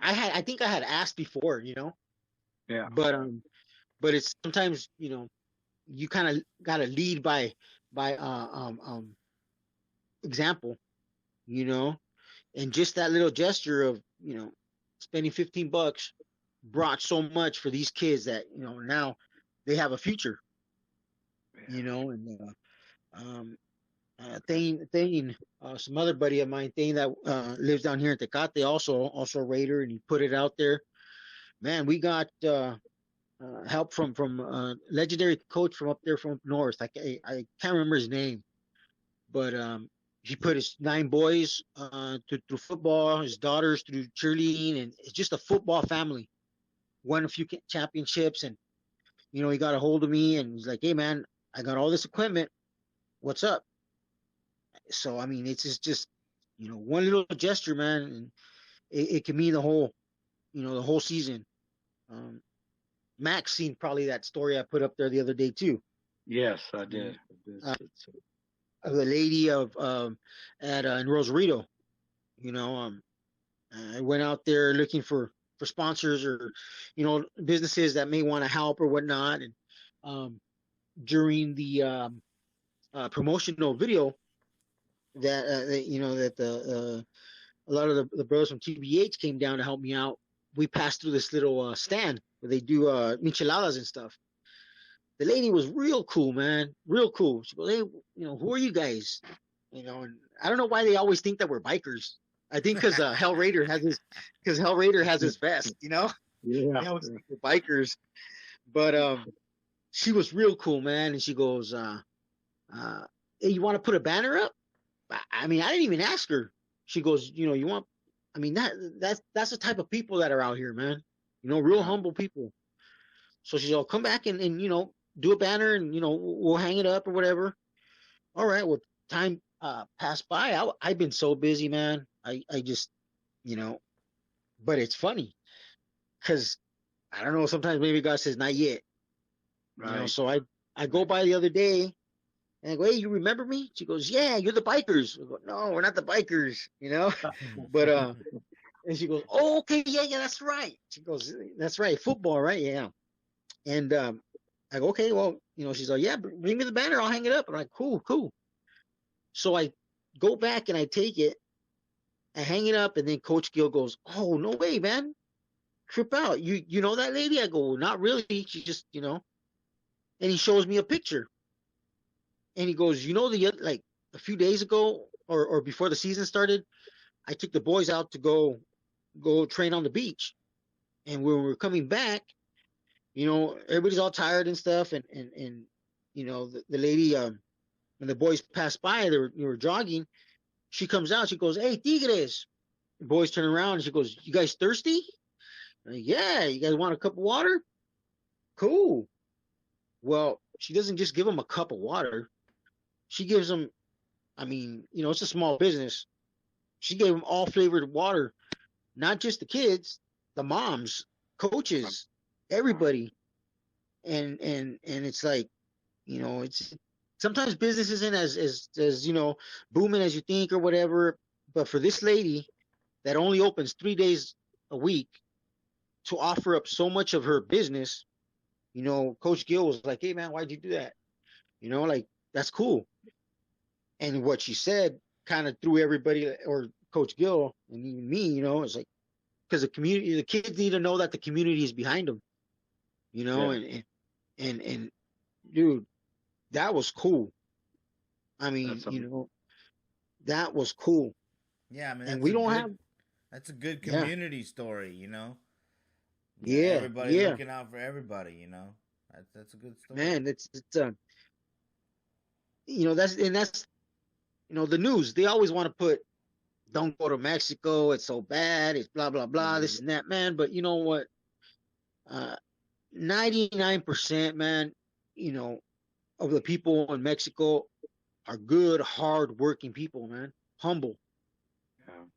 I think I had asked before, Yeah. But it's sometimes, you kind of got to lead by example, and just that little gesture of, spending $15 brought so much for these kids that, now they have a future, and Thane, some other buddy of mine, Thane, that lives down here in Tecate, also a Raider, and he put it out there. Man, we got help from legendary coach from up there from up north. I can't remember his name, but he put his 9 boys through football, his daughters through cheerleading, and it's just a football family. Won a few championships, and he got a hold of me and he's like, "Hey man, I got all this equipment. What's up?" So I mean, it's just one little gesture, man, and it can mean the whole season. Max seen probably that story I put up there the other day too. Yes, I did. The lady in Rosarito, I went out there looking for sponsors or businesses that may want to help or whatnot, and during the promotional video that a lot of the brothers from TBH came down to help me out. We passed through this little stand where they do micheladas and stuff. The lady was real cool, man, real cool. She goes, "Hey, who are you guys?" And I don't know why they always think that we're bikers. I think because Hell Raider has his vest, Yeah. They always think we're bikers. But she was real cool, man, and she goes, "Hey, you want to put a banner up?" I mean, I didn't even ask her. She goes, "You want?" I mean, that's the type of people that are out here, man. Real humble people. So she said, "Oh, come back and do a banner, and we'll hang it up or whatever." All right. Well, time passed by. I've been so busy, man. I just, but it's funny because I don't know. Sometimes maybe God says not yet. Right. So I go by the other day and I go, "Hey, you remember me?" She goes, "Yeah, you're the bikers." I go, "No, we're not the bikers, But and she goes, "Oh, okay, yeah, that's right." She goes, "That's right, football, right?" Yeah. And I go, "Okay, well, she's like, yeah, bring me the banner, I'll hang it up." I'm like, cool. So I go back and I take it, I hang it up, and then Coach Gill goes, "Oh, no way, man. trip out. You know that lady? I go, well, not really. She just, and he shows me a picture. And he goes, like a few days ago or before the season started, I took the boys out to go train on the beach. And when we were coming back, everybody's all tired and stuff. And the lady, when the boys passed by, they were jogging. She comes out. She goes, "Hey, Tigres." The boys turn around and she goes, "You guys thirsty?" I'm like, "Yeah, you guys want a cup of water?" Cool. Well, she doesn't just give them a cup of water. She gives them, it's a small business. She gave them all flavored water, not just the kids, the moms, coaches, everybody. And it's like, it's sometimes business isn't as booming as you think or whatever. But for this lady that only opens 3 days a week to offer up so much of her business, Coach Gill was like, "Hey man, why'd you do that?" Like, that's cool. And what she said kind of threw everybody, or Coach Gill and even me, it's like, because the kids need to know that the community is behind them, and dude, that was cool. That was cool. Yeah, I mean, and we don't have. That's a good community story, Yeah, everybody looking out for everybody, That's a good story. Man, it's that's the news. They always want to put, "Don't go to Mexico. It's so bad. It's blah blah blah. This and that, man." But you know what? 99%, man, of the people in Mexico are good, hard-working people, man. Humble.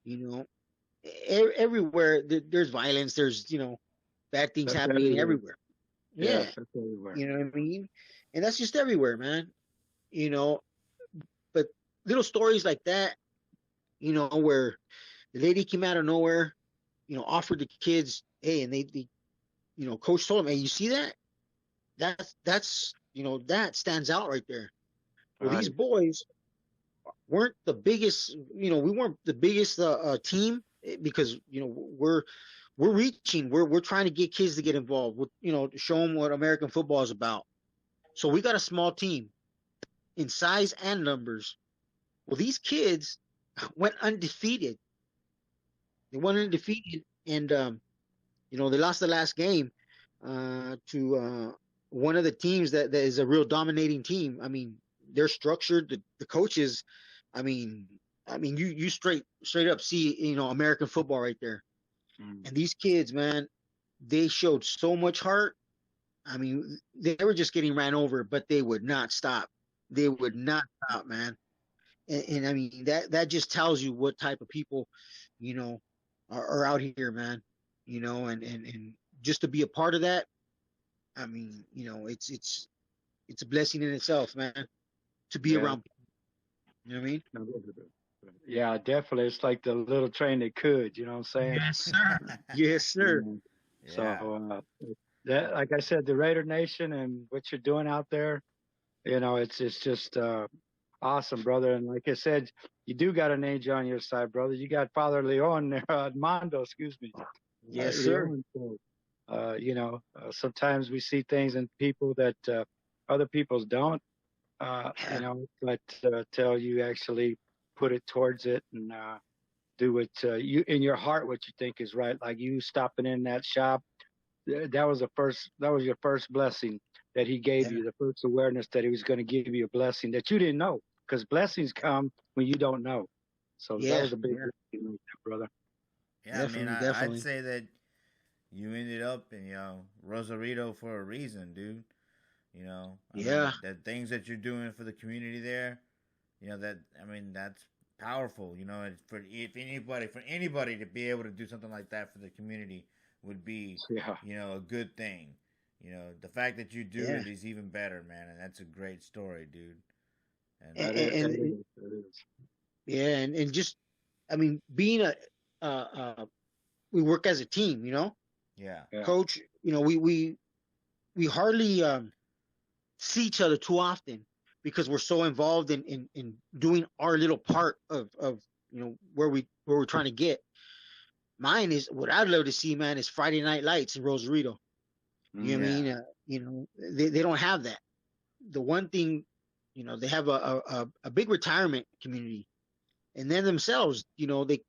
Yeah. Everywhere there's violence. There's bad things happening everywhere. Yeah. That's everywhere. You know what I mean? And that's just everywhere, man. But little stories like that, where the lady came out of nowhere, offered the kids, hey, and they coach told them, "Hey, you see that? That's that stands out right there." Well, these boys weren't the biggest, we weren't the biggest team, because we're reaching, we're trying to get kids to get involved with, to show them what American football is about. So we got a small team in size and numbers. Well, these kids went undefeated. They went undefeated, and they lost the last game to one of the teams that is a real dominating team. I mean, they're structured. The coaches, you straight up see American football right there. And these kids, man, they showed so much heart. I mean, they were just getting ran over, but they would not stop. They would not stop, man. And I mean, that just tells you what type of people, are out here, man. And just to be a part of that, I mean, it's a blessing in itself, man, to be around people. You know what I mean? Yeah, definitely. It's like the little train that could, you know what I'm saying? Yes, sir. Yes, sir. So, that, like I said, the Raider Nation and what you're doing out there, it's just awesome, brother. And like I said, you do got an angel on your side, brother. You got Father Leon there, Armando, excuse me. Yes, sir. So, sometimes we see things in people that other people's don't, but till you actually put it towards it and do what you in your heart, what you think is right. Like you stopping in that shop, that was your first blessing that he gave you, the first awareness that he was going to give you a blessing that you didn't know, because blessings come when you don't know. So that was a big blessing, brother. Yeah, definitely, I'd say that you ended up in Rosarito for a reason, dude. The things that you're doing for the community there, that's powerful. For anybody to be able to do something like that for the community would be a good thing. The fact that you do it is even better, man, and that's a great story, dude. And just, being we work as a team, Coach, we hardly see each other too often because we're so involved in doing our little part of where we're trying to get. mine is what I'd love to see, man, is Friday Night Lights in Rosarito. You know what I mean? You know, they don't have that. The one thing, you know, they have a big retirement community, and then themselves, you know, they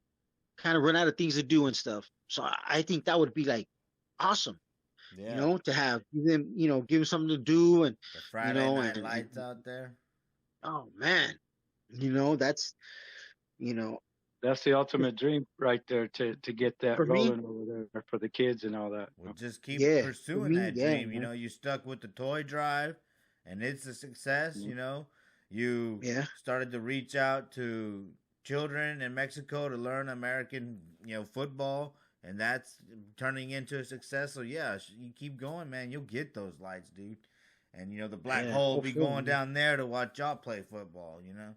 kind of run out of things to do and stuff. So I think that would be like awesome, you know, to have them, you know, give them something to do and the Friday you know, Night Lights out there. Oh man, you know that's, you know, That's the ultimate dream right there to get that For me- rolling over there for the kids and all that. Well, just keep Yeah, for pursuing me, that yeah, dream. You man. know, you stuck with the toy drive, and it's a success. You know, you Yeah. started to reach out to children in Mexico to learn American, you know, football, and that's turning into a success. So yeah, you keep going, man. You'll get those lights, dude. And you know, the black Yeah, hole will be hopefully, going man. down there to watch y'all play football. You know,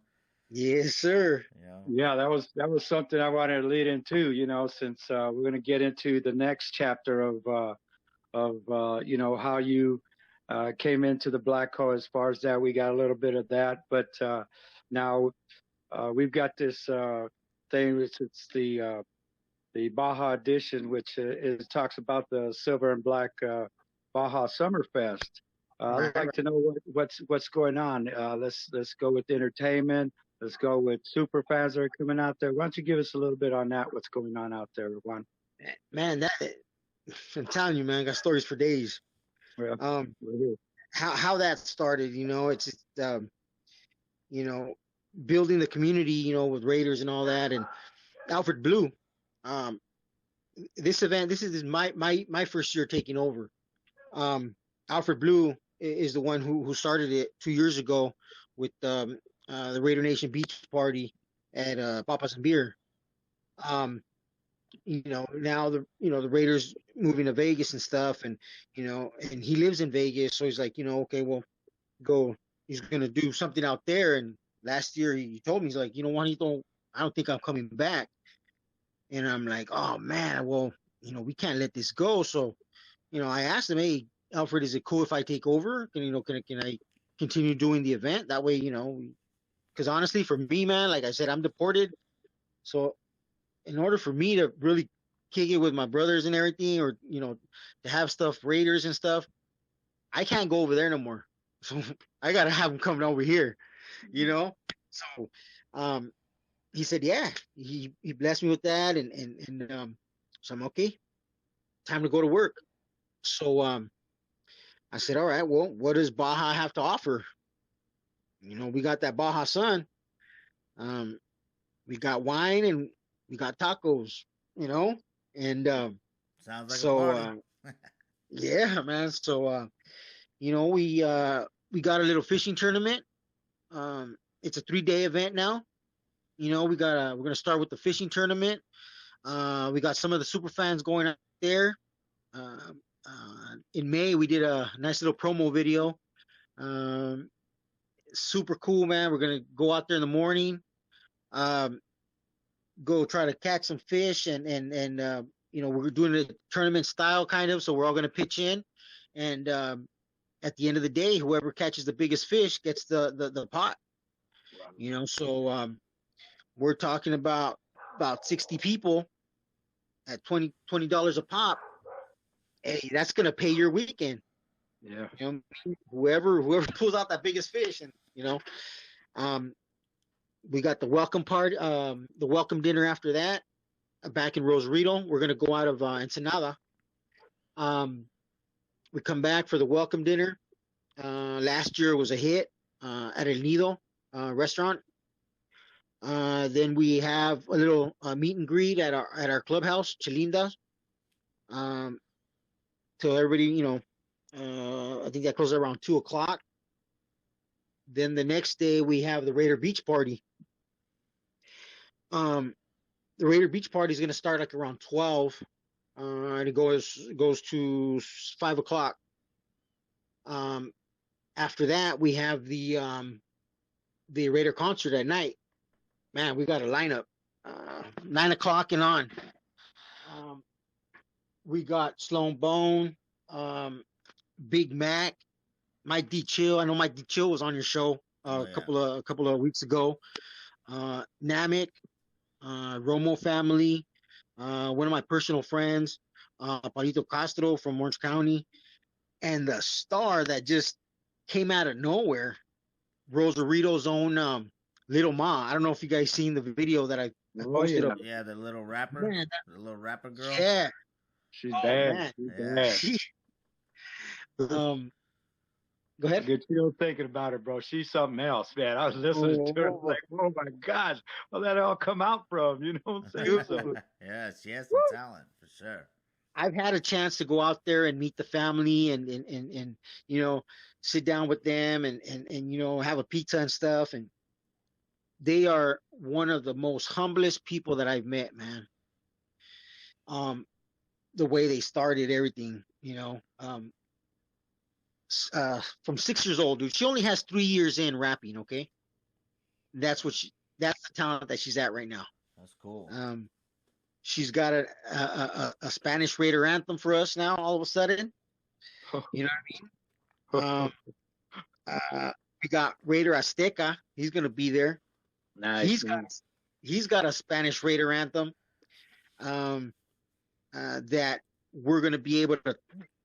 Yes, sir. you know. Yeah, that was something I wanted to lead into, you know, since we're going to get into the next chapter of you know, how you came into the black hole. As far as that, we got a little bit of that, but now we've got this thing. It's the Baja edition, which talks about the Silver and Black Baja Summerfest. I'd like to know what's going on. Let's go with entertainment. Let's go with Superfans that are coming out there. Why don't you give us a little bit on that? What's going on out there, Juan? Man, that I'm telling you, man, I got stories for days. Well, How that started, you know, it's just, you know, building the community, you know, with Raiders and all that, and Alfred Blue. This event, this is my first year taking over. Alfred Blue is the one who started it 2 years ago with the Raider Nation Beach Party at Papas and Beer. You know, now the Raiders moving to Vegas and stuff, and you know, and he lives in Vegas, so he's like, you know, okay, well, go. He's gonna do something out there. And last year he told me, he's like, you know, Juanito, I don't think I'm coming back. And I'm like, oh man, well, you know, we can't let this go. So, you know, I asked him, hey, Alfred, is it cool if I take over? Can I continue doing the event? That way, you know, because honestly, for me, man, like I said, I'm deported. So in order for me to really kick it with my brothers and everything, or, you know, to have stuff, Raiders and stuff, I can't go over there no more. So I got to have them coming over here, you know? So, he said, yeah, he blessed me with that. And so I'm okay, time to go to work. So, I said, all right, well, what does Baja have to offer? You know, we got that Baja Sun. We got wine and we got tacos, you know, and Sounds like so a party. yeah, man. So you know, we got a little fishing tournament. It's a 3-day event now. You know, we're gonna start with the fishing tournament. We got some of the super fans going out there. In May, we did a nice little promo video. Super cool, man. We're gonna go out there in the morning, go try to catch some fish, and you know, we're doing a tournament style kind of. So we're all gonna pitch in, and at the end of the day, whoever catches the biggest fish gets the pot. You know, so we're talking about 60 people at $20 a pop. Hey, that's gonna pay your weekend. yeah. You know, whoever pulls out that biggest fish, and you know, we got the welcome party, the welcome dinner after that, back in Rosarito. We're gonna go out of Ensenada. We come back for the welcome dinner. Last year was a hit at El Nido restaurant. Then we have a little meet and greet at our clubhouse, Chilinda. Till everybody, you know, I think that closes around 2:00. Then the next day we have the Raider Beach Party. The Raider Beach Party is going to start like around 12, and it goes to 5:00. After that, we have the Raider concert at night. Man, we got a lineup, 9:00 and on. We got Sloan Bone, Big Mac, Mike D. Chill. I know Mike D. Chill was on your show a couple of weeks ago. Namek, Romo family, one of my personal friends, Palito Castro from Orange County, and the star that just came out of nowhere, Rosarito's own Little Ma. I don't know if you guys seen the video that I posted yeah. up. Yeah, the little rapper, Man, the little rapper girl. yeah. She's Oh bad. man. She's Yeah. bad. She, go ahead. Get chills thinking about it, bro. She's something else, man. I was listening to her like, oh my gosh, where that all come out from? You know what I'm saying? So, Yeah, she has some talent for sure. I've had a chance to go out there and meet the family and you know, sit down with them and you know, have a pizza and stuff, and they are one of the most humblest people that I've met, man. The way they started everything, you know, from 6 years old, dude. She only has 3 years in rapping, okay? That's that's the talent that she's at right now. That's cool. She's got a Spanish Raider anthem for us now. All of a sudden, you know what I mean? We got Raider Azteca. He's gonna be there. nice. He's got a Spanish Raider anthem that we're gonna be able to,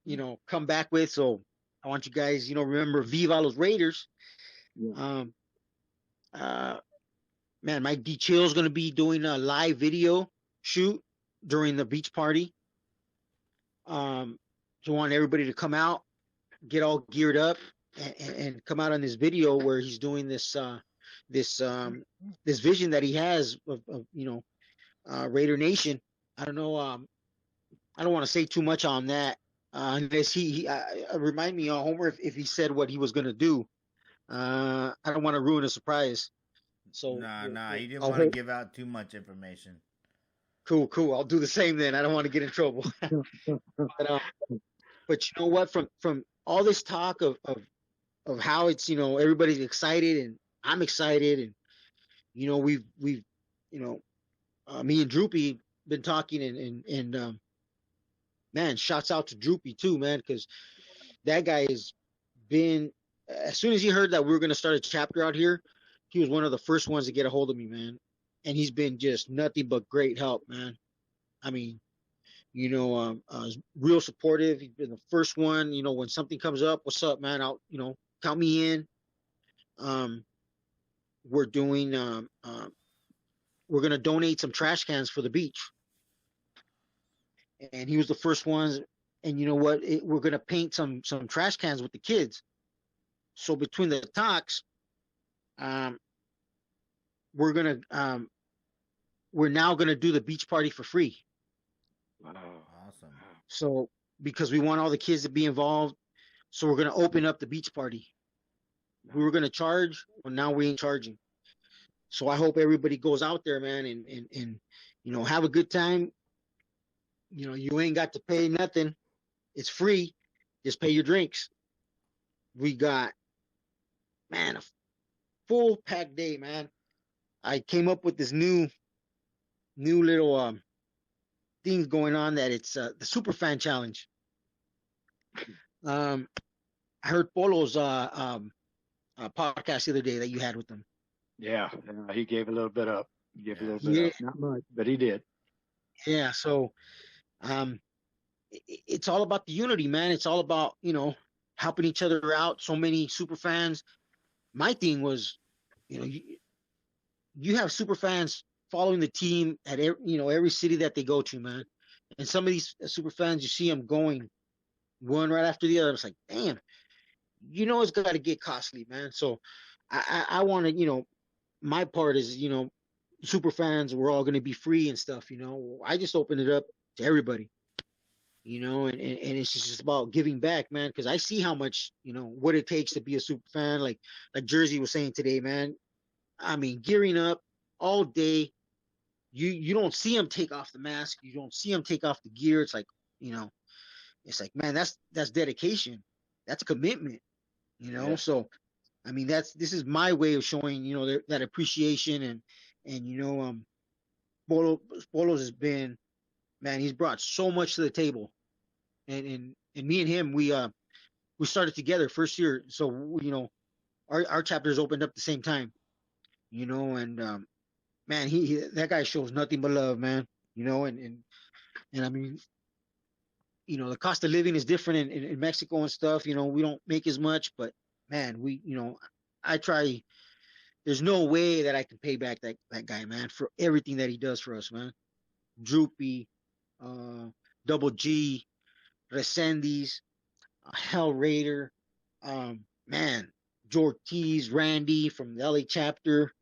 you know, come back with. So I want you guys, you know, remember Viva los Raiders. Yeah. Man, Mike D. Chill's gonna be doing a live video shoot during the beach party. So I want everybody to come out, get all geared up, and come out on this video where he's doing this vision that he has of you know, Raider Nation. I don't know. I don't want to say too much on that unless he remind me, Homer, if he said what he was gonna do. I don't want to ruin a surprise. So Nah, you didn't want to give out too much information. Cool. I'll do the same then. I don't want to get in trouble. But you know what? From all this talk of how it's, you know, everybody's excited and I'm excited, and you know, we've you know, me and Droopy been talking, and man, shouts out to Droopy too, man, because that guy has been, as soon as he heard that we were gonna start a chapter out here, he was one of the first ones to get a hold of me, man. And he's been just nothing but great help, man. I mean, you know, real supportive. He's been the first one, you know, when something comes up, what's up, man? I'll, you know, count me in. We're doing, we're going to donate some trash cans for the beach. And he was the first ones. And you know what? We're going to paint some trash cans with the kids. So between the talks, we're now gonna do the beach party for free. Wow. Awesome. So because we want all the kids to be involved, so we're gonna open up the beach party. We were gonna charge, well, now we ain't charging. So I hope everybody goes out there, man, and you know, have a good time. You know, you ain't got to pay nothing. It's free. Just pay your drinks. We got, man, a full packed day, man. I came up with this new little thing going on, that it's the Superfan challenge. I heard Polo's podcast the other day that you had with him. Yeah, he gave a little bit up. He gave a little bit up. Not much, but he did. Yeah, so it's all about the unity, man. It's all about, you know, helping each other out. So many super fans. My thing was, you know, you have super fans following the team at every city that they go to, man. And some of these super fans, you see them going one right after the other. It's like, damn, you know, it's got to get costly, man. So I want to, you know, my part is, you know, super fans, we're all going to be free and stuff, you know. I just opened it up to everybody, you know, and it's just about giving back, man, because I see how much, you know, what it takes to be a super fan. Like Jersey was saying today, man. I mean, gearing up all day. You don't see him take off the mask. You don't see him take off the gear. It's like, you know, it's like, man, that's dedication. That's commitment, you know? Yeah. So, I mean, this is my way of showing, you know, that appreciation, and, you know, Polo's has been, man, he's brought so much to the table, and me and him, we started together first year. So, you know, our chapters opened up at the same time, you know, and, man, he that guy shows nothing but love, man. And I mean, the cost of living is different in Mexico and stuff. We don't make as much, but man, I try. There's no way that I can pay back that guy, man, for everything that he does for us, man. Droopy, uh, Double G, Resendiz, Hell Raider, man, Ortiz, Randy from the LA chapter,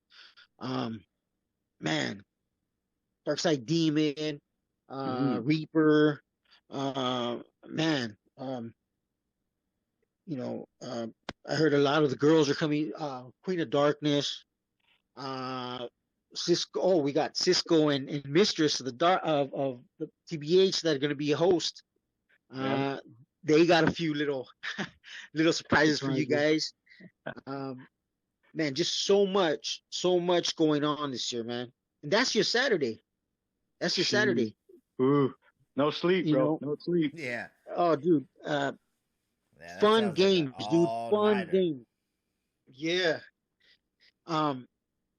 um, man, Darkside Demon, Reaper, man, I heard a lot of the girls are coming, Queen of Darkness, Cisco. Oh, we got Cisco and Mistress of the TBH that are going to be a host. They got a few little surprises for you guys. Man, just so much going on this year, man. And that's your Saturday. That's your Saturday. Ooh, no sleep, bro. No sleep. Yeah. Oh, dude. Fun games, like dude. Fun games. Yeah.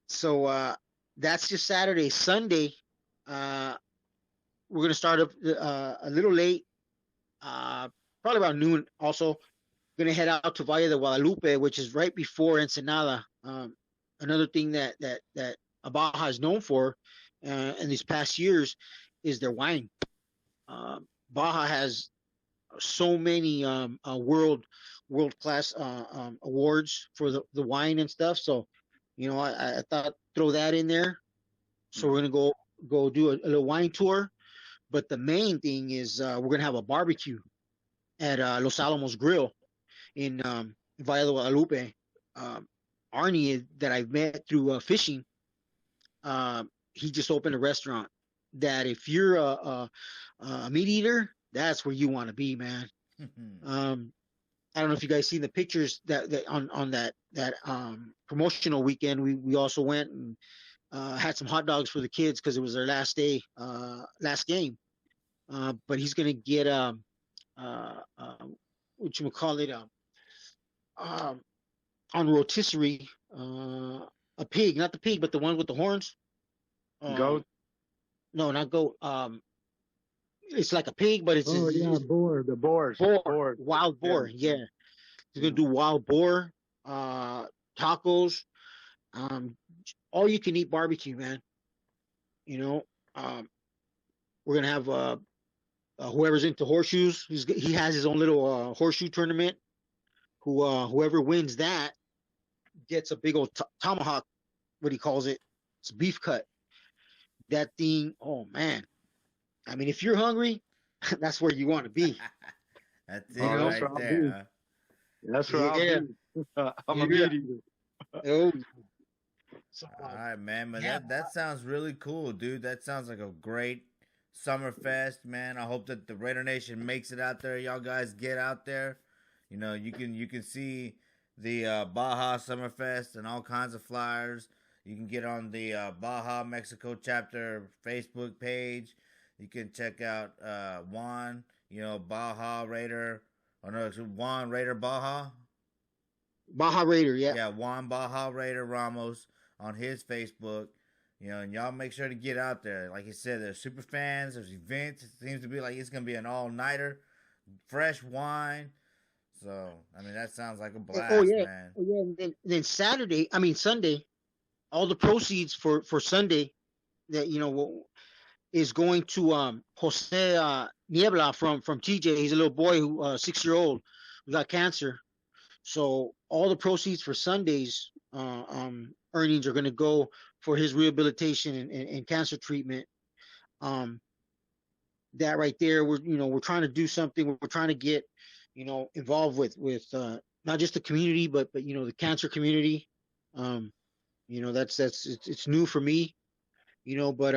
So that's just Saturday. Sunday, we're gonna start up a little late. Probably about noon. Also, gonna head out to Valle de Guadalupe, which is right before Ensenada. Another thing that Baja is known for in these past years is their wine. Baja has so many world class awards for the wine and stuff. So, I thought throw that in there. So we're gonna go do a little wine tour. But the main thing is we're gonna have a barbecue at Los Alamos Grill in Valle de Guadalupe. Arnie that I've met through fishing, he just opened a restaurant that if you're a meat eater, that's where you want to be, man. I don't know if you guys seen the pictures that on that promotional weekend. We also went and had some hot dogs for the kids because it was their last day, last game. But he's gonna get what you would call it on rotisserie, a pig, not the pig, but the one with the horns. Goat? No, not goat. It's like a pig, but it's boar. The boars. Boar. Wild boar. Yeah. He's gonna do wild boar, tacos, all you can eat barbecue, man. We're gonna have whoever's into horseshoes. He has his own little horseshoe tournament. Whoever wins that gets a big old tomahawk. What he calls it? It's a beef cut. That thing. Oh man. I mean, if you're hungry, that's where you want to be. That's it right there. That's where I'll be. I'm a meat eater. Oh. All right, man. But that sounds really cool, dude. That sounds like a great summer fest, man. I hope that the Raider Nation makes it out there. Y'all guys get out there. You can see the Baja Summerfest and all kinds of flyers. You can get on the Baja Mexico chapter Facebook page. You can check out Juan, Baja Raider. Oh no, it's Juan Raider Baja. Baja Raider, yeah. Yeah, Juan Baja Raider Ramos on his Facebook. And y'all make sure to get out there. Like you said, there's super fans, there's events. It seems to be like it's gonna be an all-nighter. Fresh wine. So, I mean, that sounds like a blast, man. Oh, yeah. And then Sunday, all the proceeds for Sunday that, is going to Jose Niebla from TJ. He's a little boy who 6-year-old who got cancer. So all the proceeds for Sunday's earnings are going to go for his rehabilitation and cancer treatment. That right there, we're trying to do something. We're trying to get involved with not just the community, but the cancer community. It's new for me, but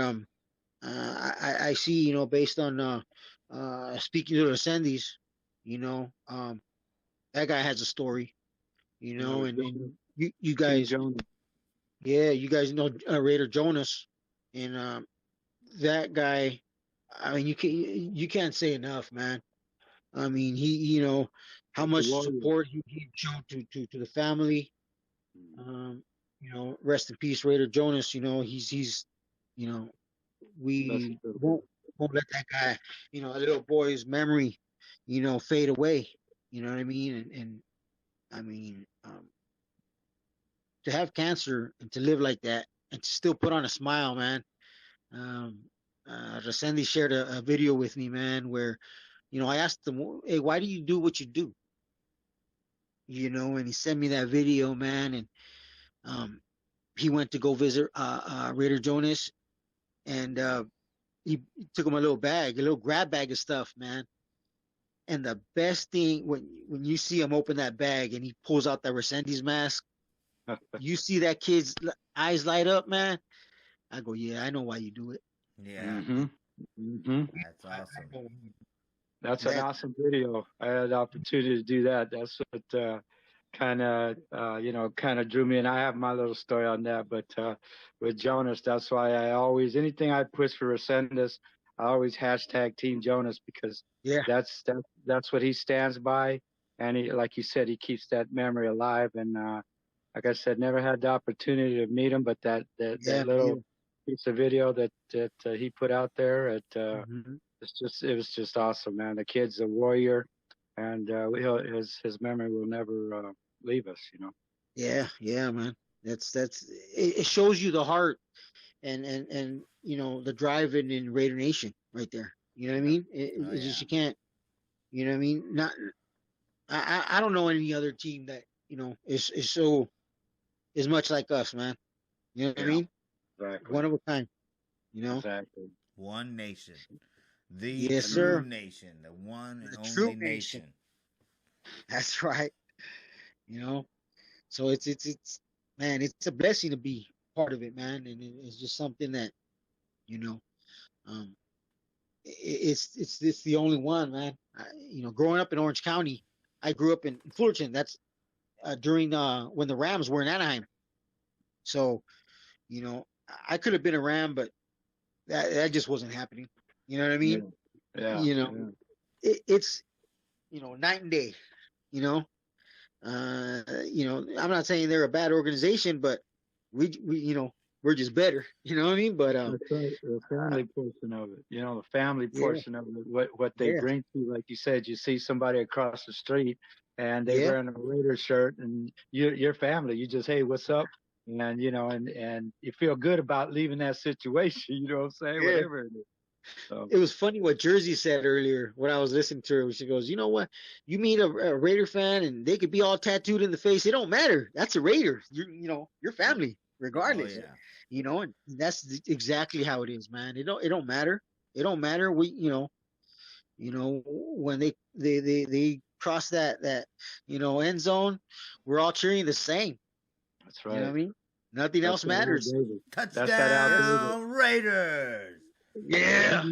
I see, based on speaking to the Ascendis, that guy has a story, and you guys, you guys know Raider Jonas, and that guy. I mean, you can't say enough, man. I mean, he, how much support he showed to the family. Rest in peace, Raider Jonas. He's we won't let that guy, a little boy's memory, fade away. You know what I mean? And I mean, to have cancer and to live like that and to still put on a smile, man. Rasendi shared a video with me, man, where, I asked him, hey, why do you do what you do? And he sent me that video, man. And he went to go visit Raider Jonas, and he took him a little grab bag of stuff, man. And the best thing, when you see him open that bag and he pulls out that Rasendi's mask, you see that kid's eyes light up, man. I go, yeah, I know why you do it. Yeah. That's awesome. That's an awesome video. I had the opportunity to do that. That's what kind of drew me. And I have my little story on that. But with Jonas, that's why I always, anything I push for Resendez, I always hashtag Team Jonas, because that's what he stands by. And he, like you said, he keeps that memory alive. And like I said, never had the opportunity to meet him, but that little piece of video that he put out there, it was just awesome, man. The kid's a warrior, and his memory will never leave us, Yeah, man. That's it shows you the heart and the drive in Raider Nation right there. You know what I mean? It's just, you can't. You know what I mean? Not. I don't know any other team that is so is much like us, man. You know what I mean? Exactly. One of a kind. Exactly. One nation. The Yes, true sir. nation. The one and The only true nation. nation. That's right. So it's man, it's a blessing to be part of it, man, and it's just something that, it's the only one, man. Growing up in Orange County, I grew up in Fullerton. That's during when the Rams were in Anaheim. So, I could have been a Ram, but that just wasn't happening. You know what I mean? Yeah. It's night and day. I'm not saying they're a bad organization, but we're just better. You know what I mean? But that's right. The family portion of it, the family portion of it, what they bring to you. Like you said, you see somebody across the street and they're wearing a Raider shirt, and your family, you just, hey, what's up? And and you feel good about leaving that situation. You know what I'm saying? Yeah. Whatever it is. So. It was funny what Jersey said earlier when I was listening to her. She goes, you know what? You meet a Raider fan and they could be all tattooed in the face. It don't matter. That's a Raider. Your family, regardless. Oh, yeah. And that's exactly how it is, man. It don't matter. It don't matter. We, when they cross that end zone, we're all cheering the same. That's right. You know what I mean? Nothing else matters. Touchdown Raiders. Yeah.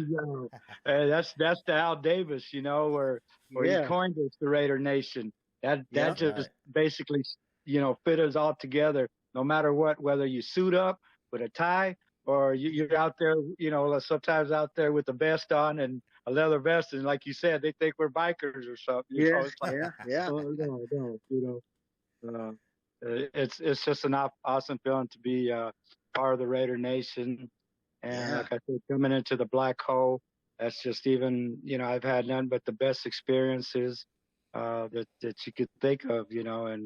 Hey, that's the Al Davis, where he coined us the Raider Nation. That just basically, fit us all together. No matter what, whether you suit up with a tie or you're out there, sometimes out there with the vest on and a leather vest, and like you said, they think we're bikers or something. It's just an awesome feeling to be part of the Raider Nation. And like I said, coming into the black hole, that's just even, I've had none but the best experiences that you could think of, and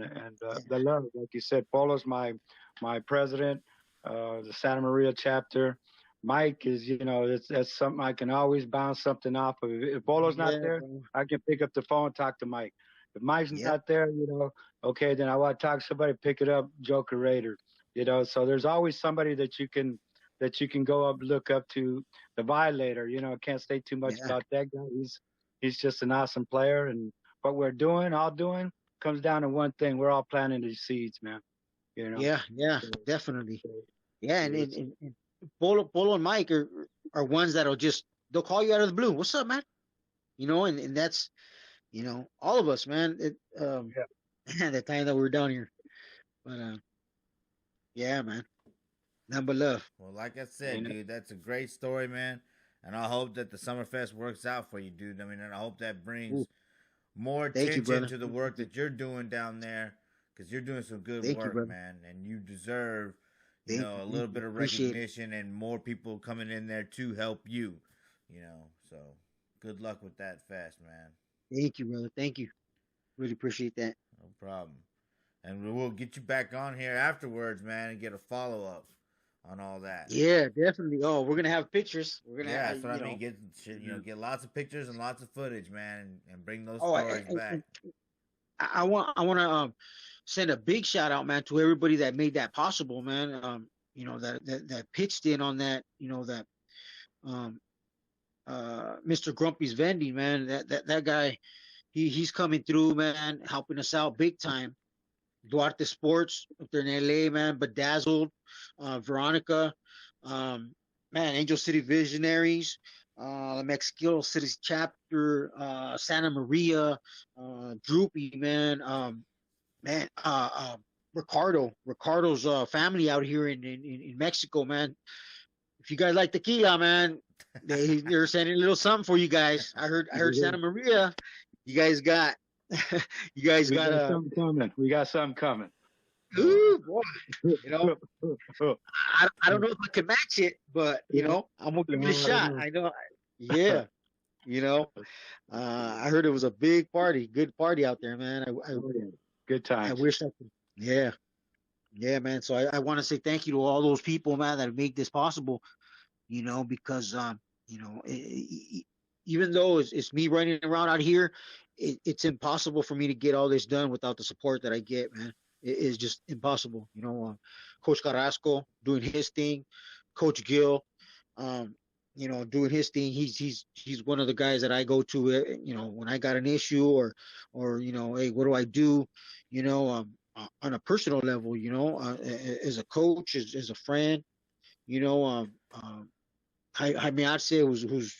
the love, like you said. Polo's my president, the Santa Maria chapter. Mike is, that's something I can always bounce something off of. If Polo's not there, I can pick up the phone and talk to Mike. If Mike's not there, okay, then I want to talk to somebody, pick it up, Joker Raider, so there's always somebody that you can go up, look up to. The Violator, can't say too much about that guy. He's just an awesome player, and what we're all doing comes down to one thing. We're all planting these seeds, man. Yeah, definitely. Yeah, and Polo and Mike are ones they'll call you out of the blue. What's up, man? And that's, all of us, man. The time that we were down here. But yeah, man. Number love. Well, like I said, dude, that's a great story, man. And I hope that the Summerfest works out for you, dude. I mean, and I hope that brings more attention to the work that you're doing down there, because you're doing some good work, man. And you deserve, a little bit of Appreciate recognition and more people coming in there to help you, so good luck with that fest, man. Thank you, brother. Thank you. Really appreciate that. No problem. And we'll get you back on here afterwards, man, and get a follow-up on all that. Yeah, definitely. Oh, we're gonna have pictures. We're gonna have, that's what I mean. Get lots of pictures and lots of footage, man, and bring those Oh, stories back. I want to send a big shout out, man, to everybody that made that possible, man. That pitched in on that. Mr. Grumpy's vending, man. That guy, he's coming through, man, helping us out big time. Duarte Sports up there in LA, man. Bedazzled, Veronica, man. Angel City Visionaries, the Mexico City chapter, Santa Maria, Droopy, man. Ricardo's family out here in Mexico, man. If you guys like tequila, man, they're sending a little something for you guys. I heard Santa Maria. You guys got something coming. We got something coming. Ooh, boy. I don't know if I can match it, but I'm gonna give it a shot. I know. Yeah. I heard it was a big party, good party out there, man. Good time. I wish I could. Yeah. Yeah, man. So I want to say thank you to all those people, man, that make this possible, because, even though it's me running around out here, it's impossible for me to get all this done without the support that I get, man. It is just impossible. Coach Carrasco doing his thing, Coach Gill, doing his thing. He's one of the guys that I go to, when I got an issue or hey, what do I do? On a personal level, as a coach, as a friend, Jaime Arce who's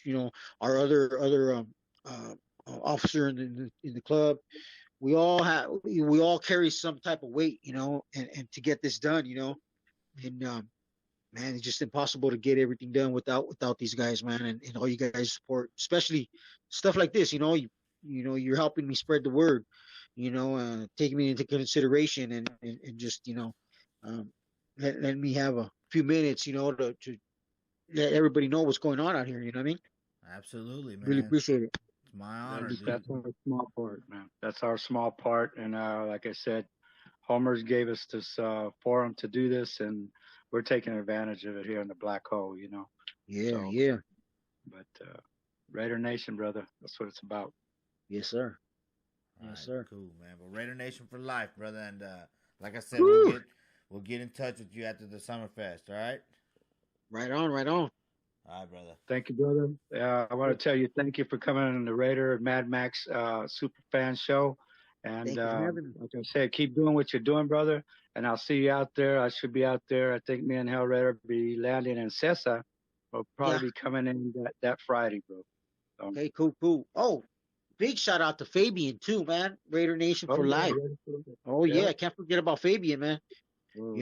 our other officer in the club. We all carry some type of weight, and to get this done, and man, it's just impossible to get everything done without these guys, man, and all you guys support, especially stuff like this. You're helping me spread the word, taking me into consideration and just let me have a few minutes, to let everybody know what's going on out here. You know what I mean? Absolutely, man. Really appreciate it. It's my honor. That's our small part, man. That's our small part, and like I said, Homers gave us this forum to do this, and we're taking advantage of it here in the Black Hole. Yeah, yeah. But Raider Nation, brother, that's what it's about. Yes, sir. Yes, right, sir. Cool, man. But Raider Nation for life, brother. And like I said, we'll get in touch with you after the Summerfest. All right. Right on. All right, brother. Thank you, brother. I want to tell you thank you for coming on the Raider and Mad Max Superfan show. And like I said, keep doing what you're doing, brother. And I'll see you out there. I should be out there. I think me and Hell Raider will be landing in Cessa. We'll probably be coming in that Friday, bro. Okay, cool. Oh, big shout out to Fabian too, man. Raider Nation for life. Oh yeah, I can't forget about Fabian, man. Oh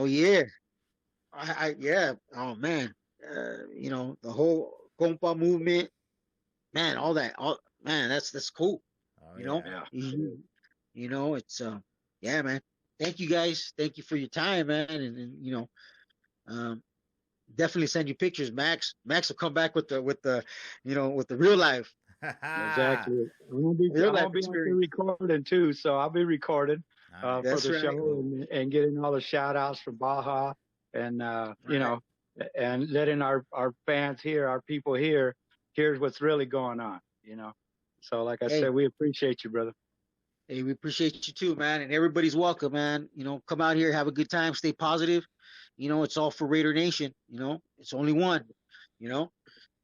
yeah. Yeah. Oh man. The whole compa movement, man. All that. Man, that's cool. It's yeah, man. Thank you guys. Thank you for your time, man. And definitely send you pictures, Max. Max will come back with the real life. Exactly. I'll be recording too, so I'll be recording for the show and getting all the shout outs from Baja and and letting our fans hear, our people here's what's really going on, So like I said, we appreciate you, brother. Hey, we appreciate you too, man. And everybody's welcome, man. Come out here, have a good time, stay positive. It's all for Raider Nation. It's only one.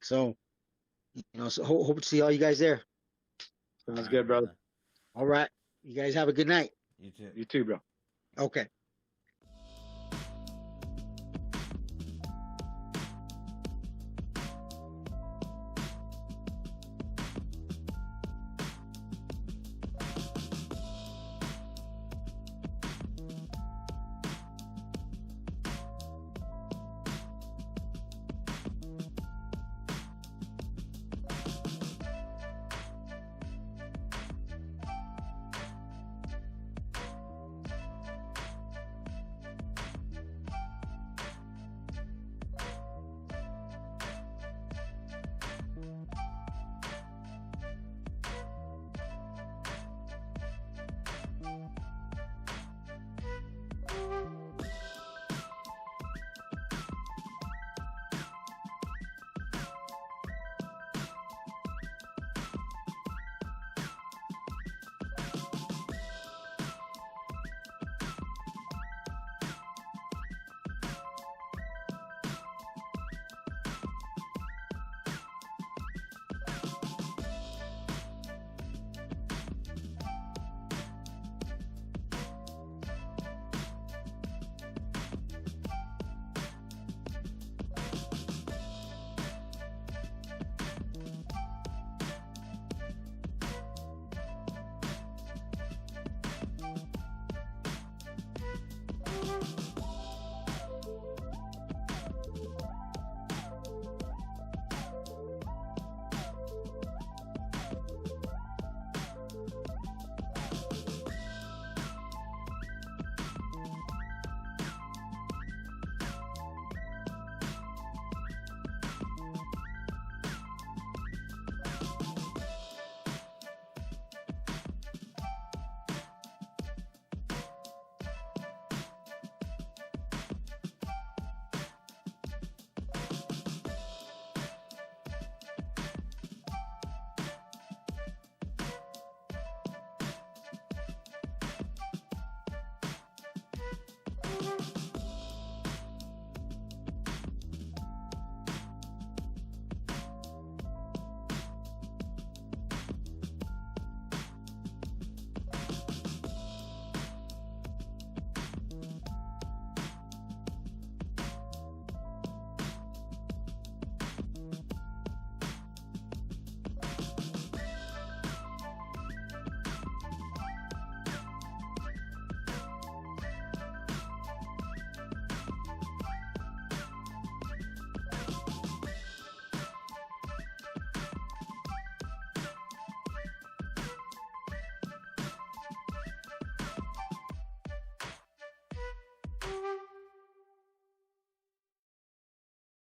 So so hope to see all you guys there. Sounds good, brother. All right. You guys have a good night. You too. You too, bro. Okay.